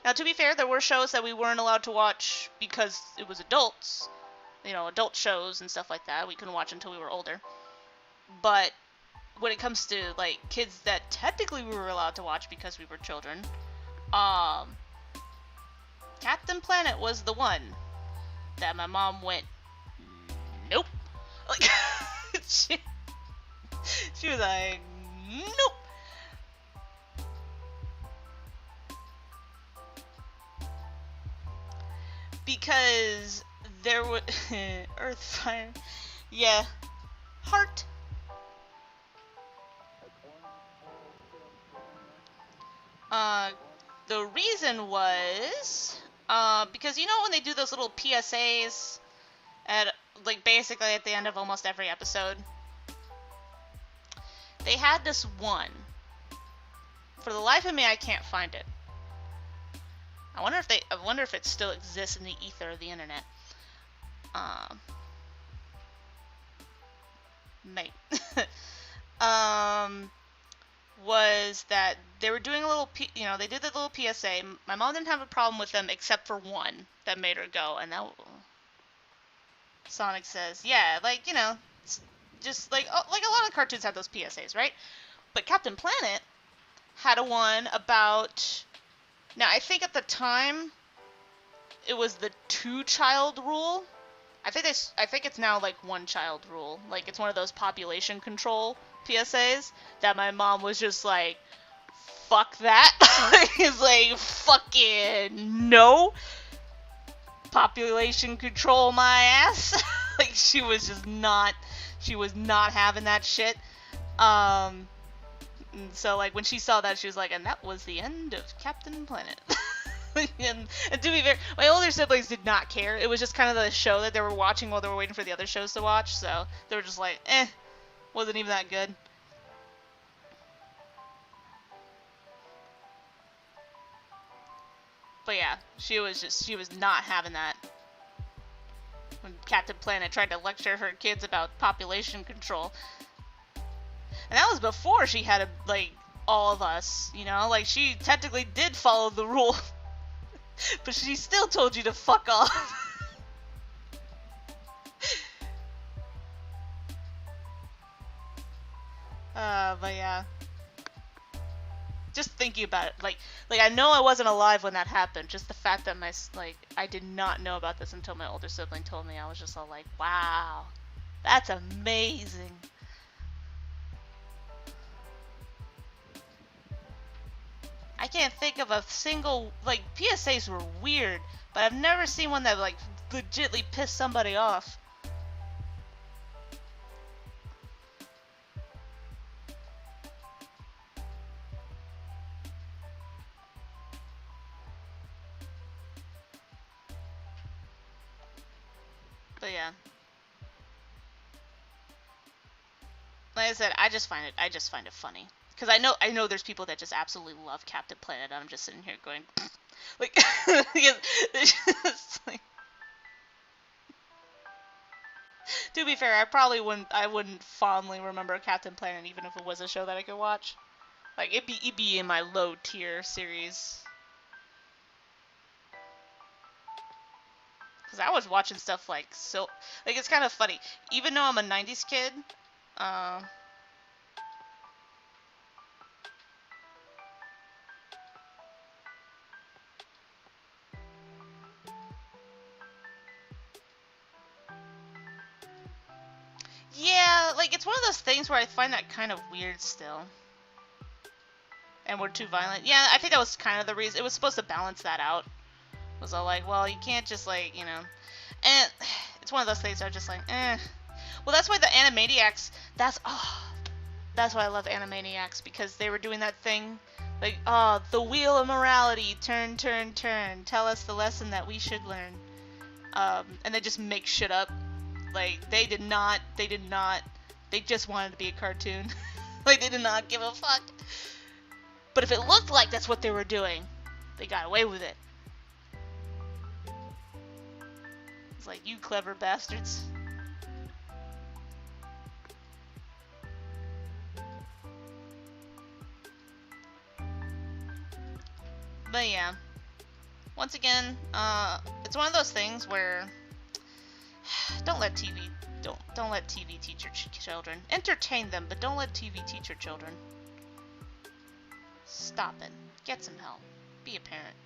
Now, to be fair, there were shows that we weren't allowed to watch because it was adults. You know, adult shows and stuff like that. We couldn't watch until we were older. But when it comes to, like, kids that technically we were allowed to watch because we were children, Captain Planet was the one that my mom went, nope. Like, she was like, nope. Because there was Earth, Fire, yeah, Heart. The reason was because you know when they do those little PSAs at, like, basically at the end of almost every episode, they had this one. For the life of me, I can't find it. I wonder if it still exists in the ether of the internet. Mate. Was that they were doing a little, they did the little PSA. My mom didn't have a problem with them except for one that made her go, and that Sonic says, yeah, like, you know, just like a lot of cartoons have those PSAs, right? But Captain Planet had a one about, now I think at the time it was the 2-child rule. I think it's now like 1-child rule. Like, it's one of those population control PSAs that my mom was just like, fuck that. He's like, fucking no. Population control my ass. Like, she was not having that shit. And so, like, when she saw that, she was like, and that was the end of Captain Planet. and to be fair, my older siblings did not care. It was just kind of the show that they were watching while they were waiting for the other shows to watch, so they were just like, wasn't even that good. But yeah, she was not having that. When Captain Planet tried to lecture her kids about population control. And that was before she had, like, all of us, you know? Like, she technically did follow the rule. But she still told you to fuck off. But yeah. Just thinking about it, like I know I wasn't alive when that happened. Just the fact that I did not know about this until my older sibling told me. I was just all like, wow, that's amazing. I can't think of a single, like, PSAs were weird, but I've never seen one that, like, legitly pissed somebody off. But yeah. Like I said, I just find it funny. Because I know there's people that just absolutely love Captain Planet, and I'm just sitting here going, like, it's just like, to be fair, I wouldn't fondly remember Captain Planet even if it was a show that I could watch. Like, it'd be in my low tier series. Because I was watching stuff like, so, like, it's kind of funny. Even though I'm a 90s kid, yeah, like, it's one of those things where I find that kind of weird still. And we're too violent. Yeah, I think that was kind of the reason. It was supposed to balance that out. It was all like, well, you can't just, like, you know. And it's one of those things that are just like, eh. Well, that's why the Animaniacs, that's why I love Animaniacs, because they were doing that thing, like, the wheel of morality, turn, turn, turn, tell us the lesson that we should learn. And they just make shit up. Like, they just wanted to be a cartoon. Like, they did not give a fuck. But if it looked like that's what they were doing, they got away with it. It's like, you clever bastards. But yeah, once again, it's one of those things where don't let TV teach your children. Entertain them, but don't let TV teach your children. Stop it. Get some help. Be a parent.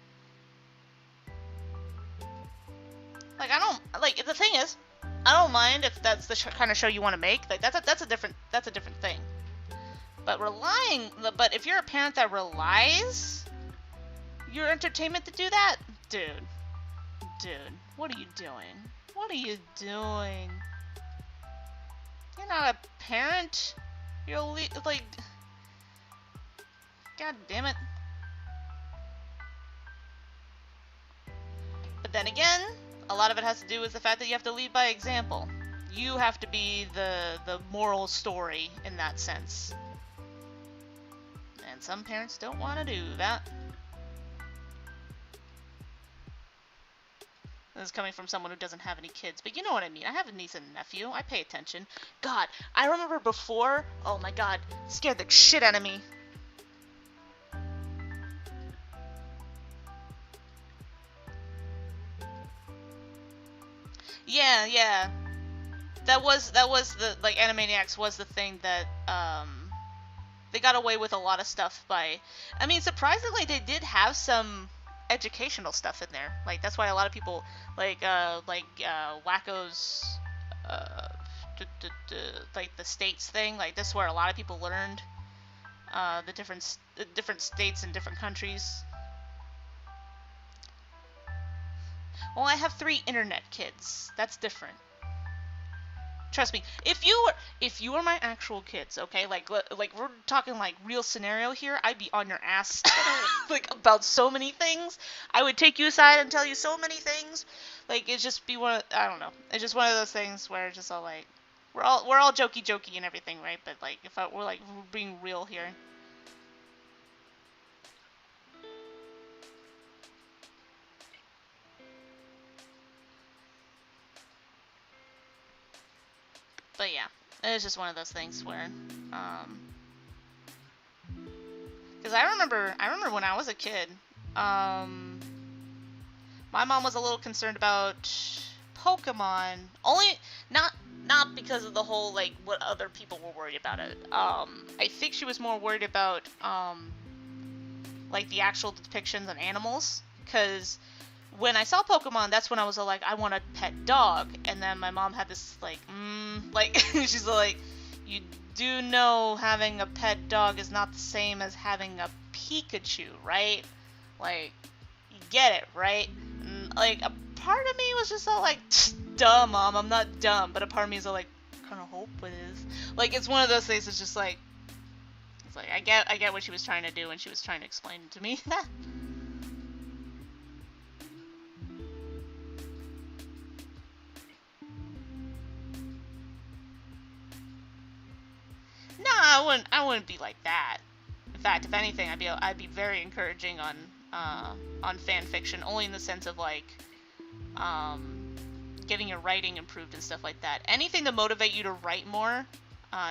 Like, the thing is, I don't mind if that's the kind of show you want to make. Like, that's a different thing. But if you're a parent that relies your entertainment to do that, dude, what are you doing? What are you doing? You're not a parent. You're like, god damn it. But then again, a lot of it has to do with the fact that you have to lead by example. You have to be the moral story in that sense. And some parents don't want to do that. This is coming from someone who doesn't have any kids, but you know what I mean. I have a niece and a nephew. I pay attention. God, I remember before, oh my god, scared the shit out of me. Yeah. That was the, like, Animaniacs was the thing that, they got away with a lot of stuff by, I mean, surprisingly, they did have some educational stuff in there. Like, that's why a lot of people, Wacko's, like, the states thing, like, this is where a lot of people learned, the different states and different countries. Well, I have 3 internet kids. That's different. Trust me. If you were my actual kids, okay, like we're talking like real scenario here, I'd be on your ass like about so many things. I would take you aside and tell you so many things. Like, it'd just be I don't know. It's just one of those things where it's just all like we're all jokey and everything, right? But like we're being real here. But yeah, it's just one of those things where, because I remember when I was a kid, my mom was a little concerned about Pokemon, not because of the whole, like, what other people were worried about it. I think she was more worried about, like, the actual depictions on animals, because when I saw Pokemon, that's when I was like, I want a pet dog. And then my mom had this, like, she's like, you do know having a pet dog is not the same as having a Pikachu, right? Like, you get it, right? And, like, a part of me was just all like, duh, Mom, I'm not dumb. But a part of me is all like, kind of hope it is. Like, it's one of those things that's just like, it's like, I get what she was trying to do, and she was trying to explain it to me. No, I wouldn't be like that. In fact, if anything, I'd be very encouraging on fan fiction, only in the sense of like, getting your writing improved and stuff like that. Anything to motivate you to write more,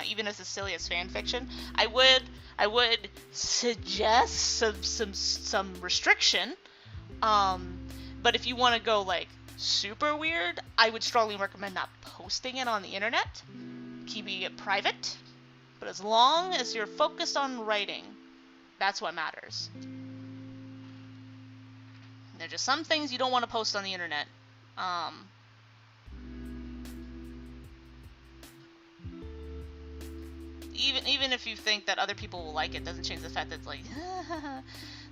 even as silly as fan fiction, I would suggest some restriction. But if you want to go like super weird, I would strongly recommend not posting it on the internet, keeping it private. But as long as you're focused on writing, that's what matters. There are just some things you don't want to post on the internet. Even if you think that other people will like it, doesn't change the fact that it's like,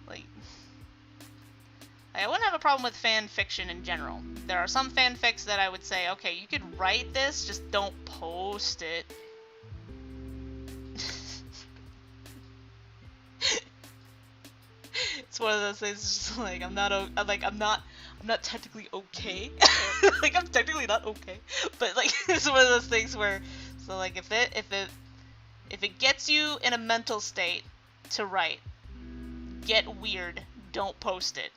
like, I wouldn't have a problem with fan fiction in general. There are some fanfics that I would say, okay, you could write this, just don't post it. It's one of those things. It's just like I'm not technically okay. Like I'm technically not okay, but like it's one of those things where, so like if it gets you in a mental state to write, get weird, don't post it.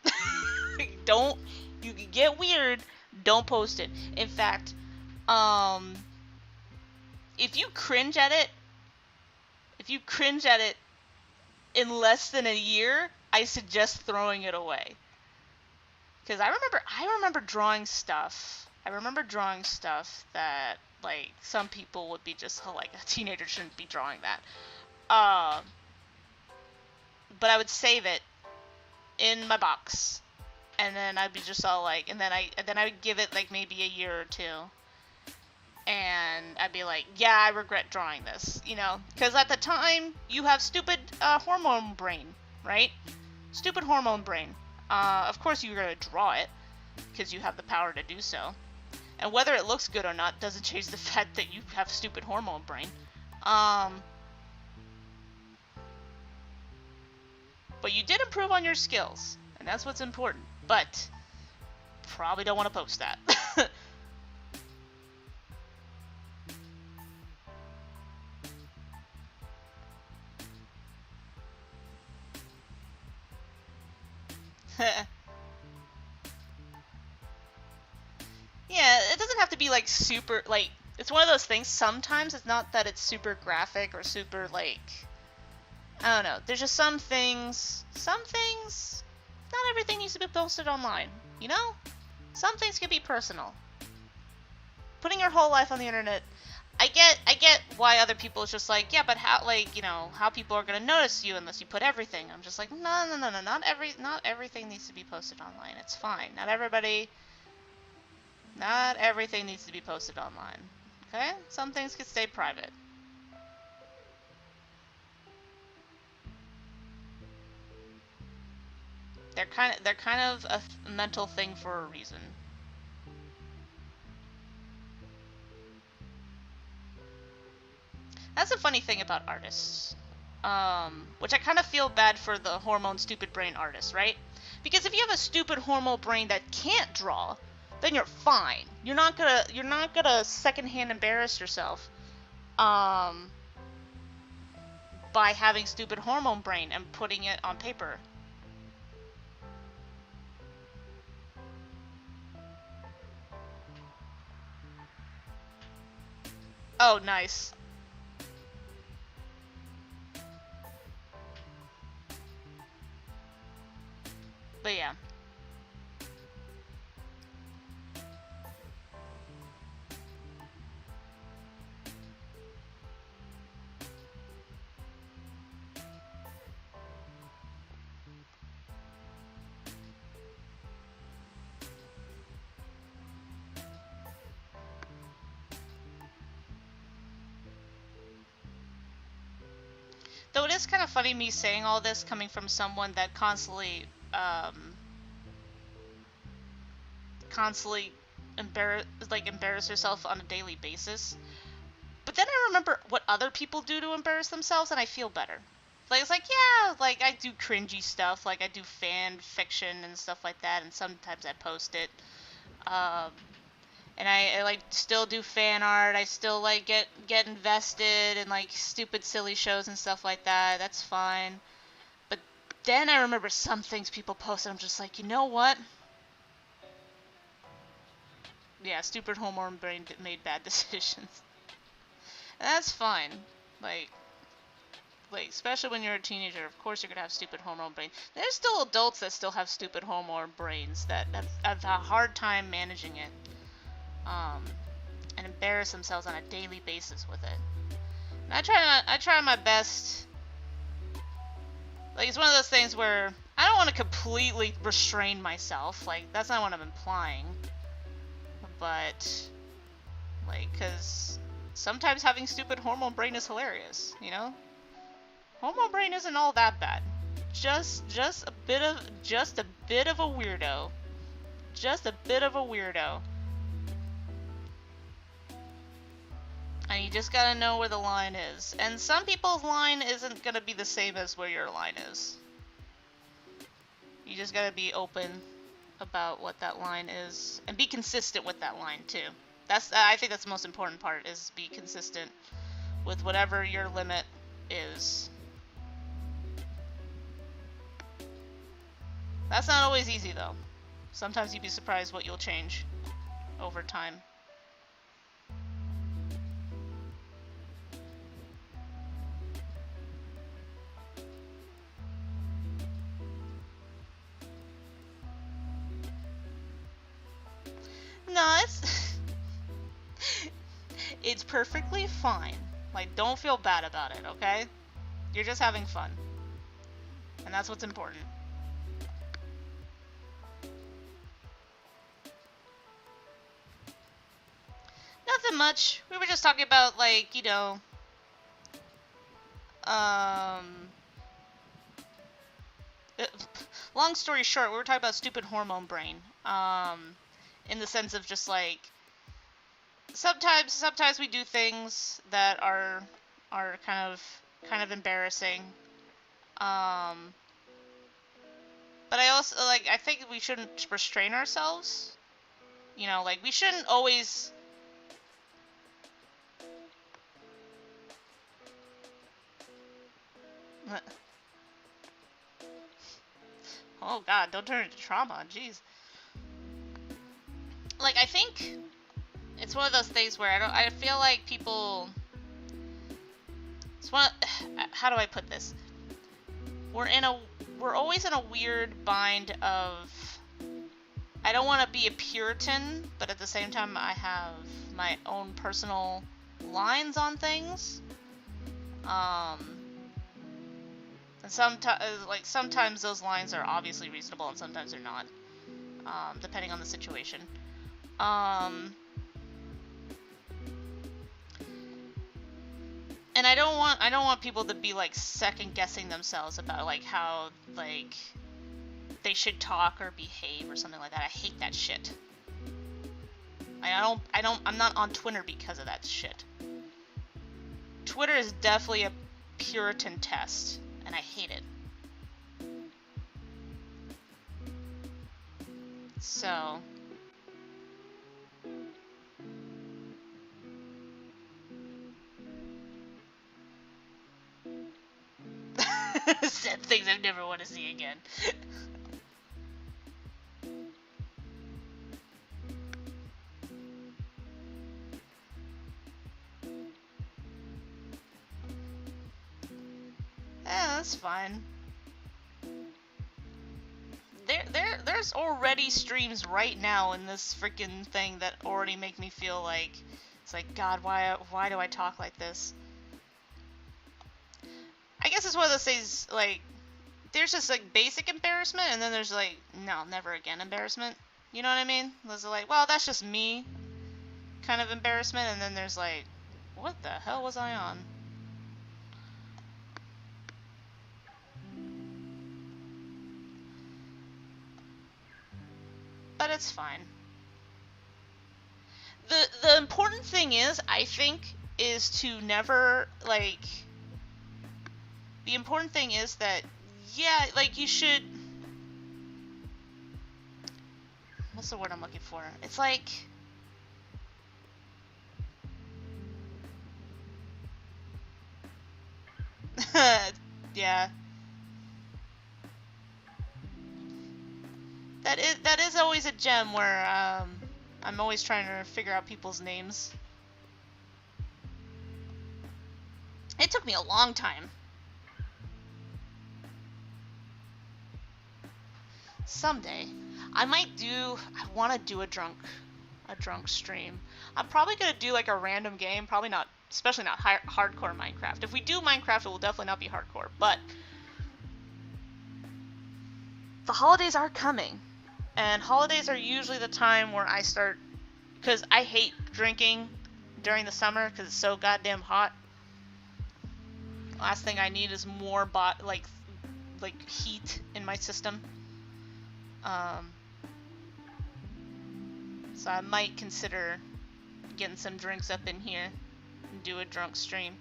You can get weird, don't post it. In fact, if you cringe at it in less than a year, I suggest throwing it away. Because I remember drawing stuff. That like some people would be just like, a teenager shouldn't be drawing that. But I would save it in my box, and then I'd be just all like, and then I would give it like maybe a year or two, and I'd be like, yeah, I regret drawing this, you know, because at the time you have stupid hormone brain, right? Stupid hormone brain. Of course you're gonna draw it because you have the power to do so, and whether it looks good or not doesn't change the fact that you have stupid hormone brain. But you did improve on your skills, and that's what's important. But probably don't want to post that. Yeah, it doesn't have to be like super, like, it's one of those things. Sometimes it's not that it's super graphic or super, like, I don't know. There's just some things, not everything needs to be posted online, you know? Some things can be personal. Putting your whole life on the internet, I get why other people is just like, yeah, but how, like, you know, how people are gonna notice you unless you put everything. I'm just like, no, not everything needs to be posted online. It's fine. Not everything needs to be posted online. Okay? Some things can stay private. They're kind of a mental thing for a reason. That's a funny thing about artists. Which I kind of feel bad for the hormone stupid brain artists, right? Because if you have a stupid hormone brain that can't draw, then you're fine. You're not gonna secondhand embarrass yourself by having stupid hormone brain and putting it on paper. Oh, nice. But yeah. Though it is kind of funny me saying all this coming from someone that constantly embarrass herself on a daily basis. But then I remember what other people do to embarrass themselves, and I feel better. Like, it's like, yeah, like, I do cringy stuff, like, I do fan fiction and stuff like that, and sometimes I post it. And I like still do fan art. I still like get invested in like stupid silly shows and stuff like that. That's fine. But then I remember some things people post and I'm just like, you know what? Yeah, stupid hormone brain made bad decisions. And that's fine. Like, like, especially when you're a teenager, of course you're gonna have stupid hormone brain. There's still adults that still have stupid hormone brains that have a hard time managing it, and embarrass themselves on a daily basis with it. And I try my best. Like, it's one of those things where I don't want to completely restrain myself. Like, that's not what I'm implying. But, like, because sometimes having stupid hormone brain is hilarious, you know? Hormone brain isn't all that bad. Just a bit of a weirdo. Just a bit of a weirdo. And you just gotta know where the line is. And some people's line isn't gonna be the same as where your line is. You just gotta be open about what that line is. And be consistent with that line, too. I think that's the most important part, is be consistent with whatever your limit is. That's not always easy, though. Sometimes you'd be surprised what you'll change over time. No, it's perfectly fine. Like, don't feel bad about it, okay? You're just having fun. And that's what's important. Nothing much. We were just talking about, like, you know, long story short, we were talking about stupid hormone brain. In the sense of just, like, sometimes we do things that are kind of embarrassing. But I also, like, I think we shouldn't restrain ourselves. You know, like, we shouldn't always... Oh god, don't turn it into trauma, jeez. Like, I think it's one of those things where I feel like people... How do I put this? We're always in a weird bind of... I don't want to be a Puritan, but at the same time I have my own personal lines on things. And sometimes those lines are obviously reasonable and sometimes they're not. Depending on the situation. And I don't want people to be, like, second guessing themselves about, like, how, like, they should talk or behave or something like that. I hate that shit. I'm not on Twitter because of that shit. Twitter is definitely a Puritan test, and I hate it. So... said things I never want to see again. Yeah, that's fine. There's already streams right now in this freaking thing that already make me feel like it's like, God, why do I talk like this? I guess it's one of those things, like, there's just, like, basic embarrassment, and then there's, like, no, never again embarrassment. You know what I mean? There's, like, well, that's just me kind of embarrassment, and then there's, like, what the hell was I on? But it's fine. The important thing is, I think, is to never, like... The important thing is that, yeah, like, you should... What's the word I'm looking for? It's like... yeah. That is always a gem where, I'm always trying to figure out people's names. It took me a long time. Someday. I want to do a drunk stream. I'm probably going to do like a random game, probably not, especially not hardcore Minecraft. If we do Minecraft, it will definitely not be hardcore, but the holidays are coming. And holidays are usually the time where I start, because I hate drinking during the summer because it's so goddamn hot. Last thing I need is more like heat in my system. So I might consider getting some drinks up in here and do a drunk stream.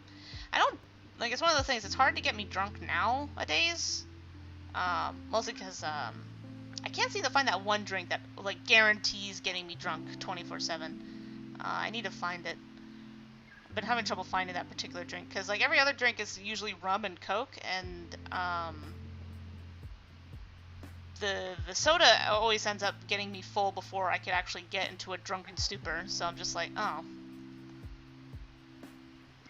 I don't, like, it's one of those things, it's hard to get me drunk nowadays. Mostly because, I can't seem to find that one drink that, like, guarantees getting me drunk 24/7. I need to find it. I've been having trouble finding that particular drink, because, like, every other drink is usually rum and Coke, and, the soda always ends up getting me full before I could actually get into a drunken stupor, so I'm just like, oh.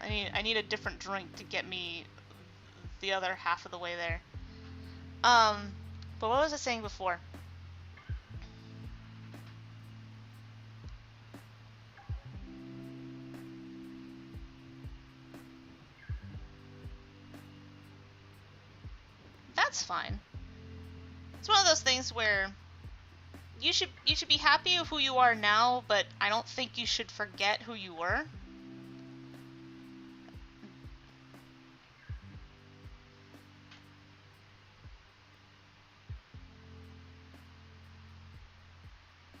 I need a different drink to get me the other half of the way there. But what was I saying before? That's fine. It's one of those things where you should be happy with who you are now, but I don't think you should forget who you were.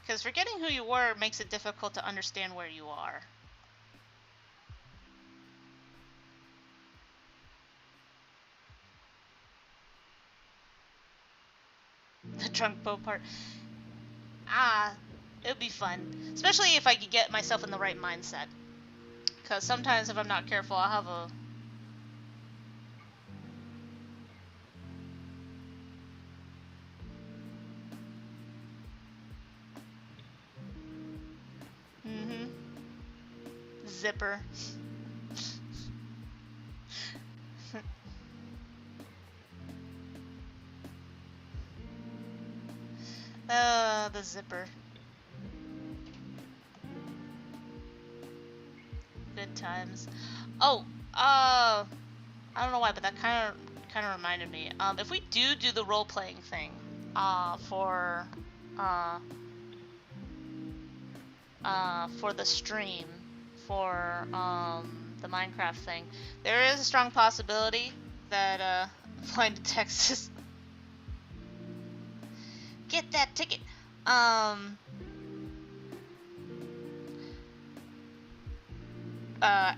Because forgetting who you were makes it difficult to understand where you are. The drunk boat part. It'd be fun. Especially if I could get myself in the right mindset. Because sometimes if I'm not careful, I'll have a... Zipper. The zipper. Good times. Oh, I don't know why, but that kind of reminded me. If we do the role-playing thing, for the stream, for the Minecraft thing, there is a strong possibility that flying to Texas. Get that ticket.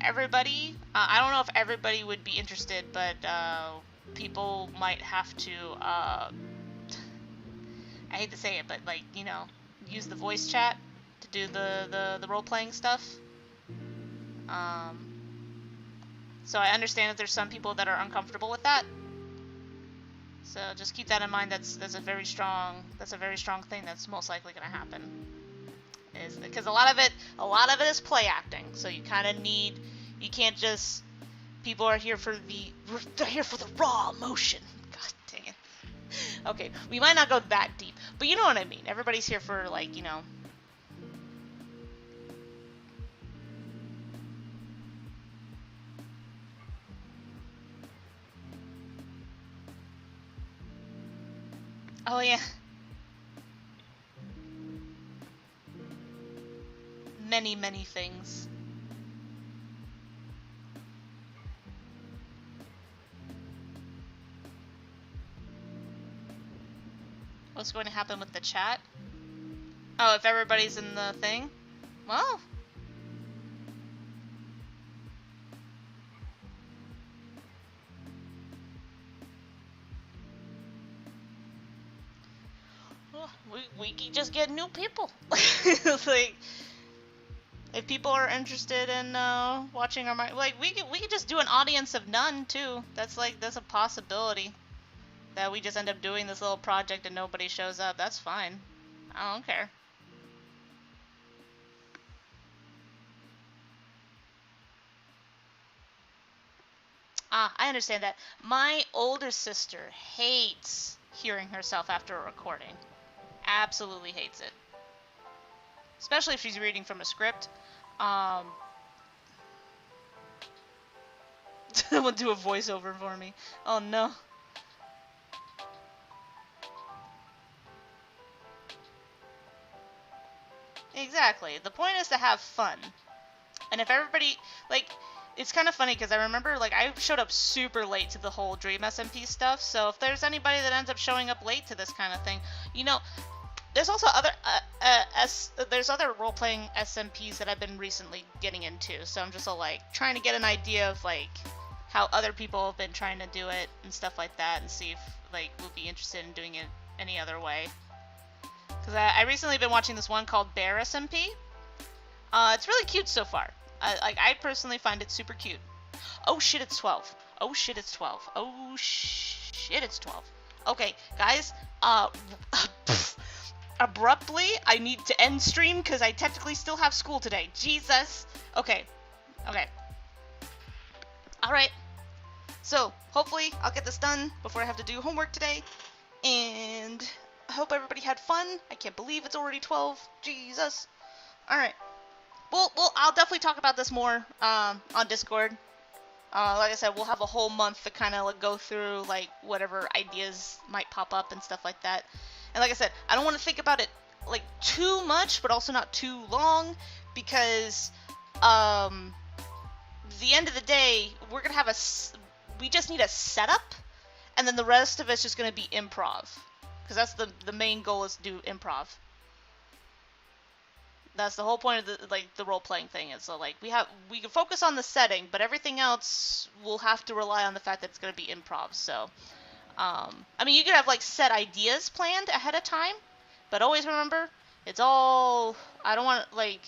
Everybody, I don't know if everybody would be interested, but people might have to, I hate to say it, but, like, you know, use the voice chat to do the role-playing stuff. So I understand that there's some people that are uncomfortable with that. So just keep that in mind. That's a very strong thing that's most likely going to happen. Is because a lot of it is play acting. So you kind of need, you can't just, people are here for they're here for the raw emotion. God dang it. Okay, we might not go that deep, but you know what I mean. Everybody's here for, like, you know. Oh yeah. Many, many things. What's going to happen with the chat? Oh, if everybody's in the thing? Well. We can just get new people. Like, if people are interested in watching our, like, we could just do an audience of none too. That's a possibility. That we just end up doing this little project and nobody shows up. That's fine. I don't care. I understand that. My older sister hates hearing herself after a recording. absolutely hates it. Especially if she's reading from a script. Someone do a voiceover for me. Oh no. Exactly. The point is to have fun. And if everybody, like, it's kind of funny because I remember, like, I showed up super late to the whole Dream SMP stuff. So if there's anybody that ends up showing up late to this kind of thing, you know, there's also other there's other role-playing SMPs that I've been recently getting into. So I'm just all, like, trying to get an idea of, like, how other people have been trying to do it and stuff like that, and see if, like, we'll be interested in doing it any other way. Because I recently been watching this one called Bear SMP. It's really cute so far. I personally find it super cute. Oh shit, it's 12. Oh shit, it's 12. Oh shit, it's 12. Okay, guys, abruptly, I need to end stream because I technically still have school today. Jesus. Okay. Alright. So, hopefully, I'll get this done before I have to do homework today. And I hope everybody had fun. I can't believe it's already 12. Jesus. Alright. Well, I'll definitely talk about this more on Discord. Like I said, we'll have a whole month to kind of, like, go through, like, whatever ideas might pop up and stuff like that. And like I said, I don't want to think about it, like, too much, but also not too long, because the end of the day, we're going to have we just need a setup, and then the rest of it's just going to be improv. Because that's the main goal, is to do improv. That's the whole point of the role-playing thing. Is so, like, we can focus on the setting, but everything else will have to rely on the fact that it's going to be improv. So, I mean, you could have, like, set ideas planned ahead of time, but always remember, it's all, I don't want, like,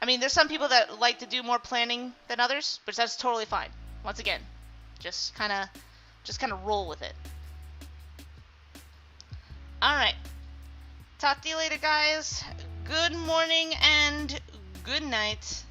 I mean, there's some people that like to do more planning than others, but that's totally fine. Once again, just kind of roll with it. Alright. Talk to you later, guys. Good morning and good night.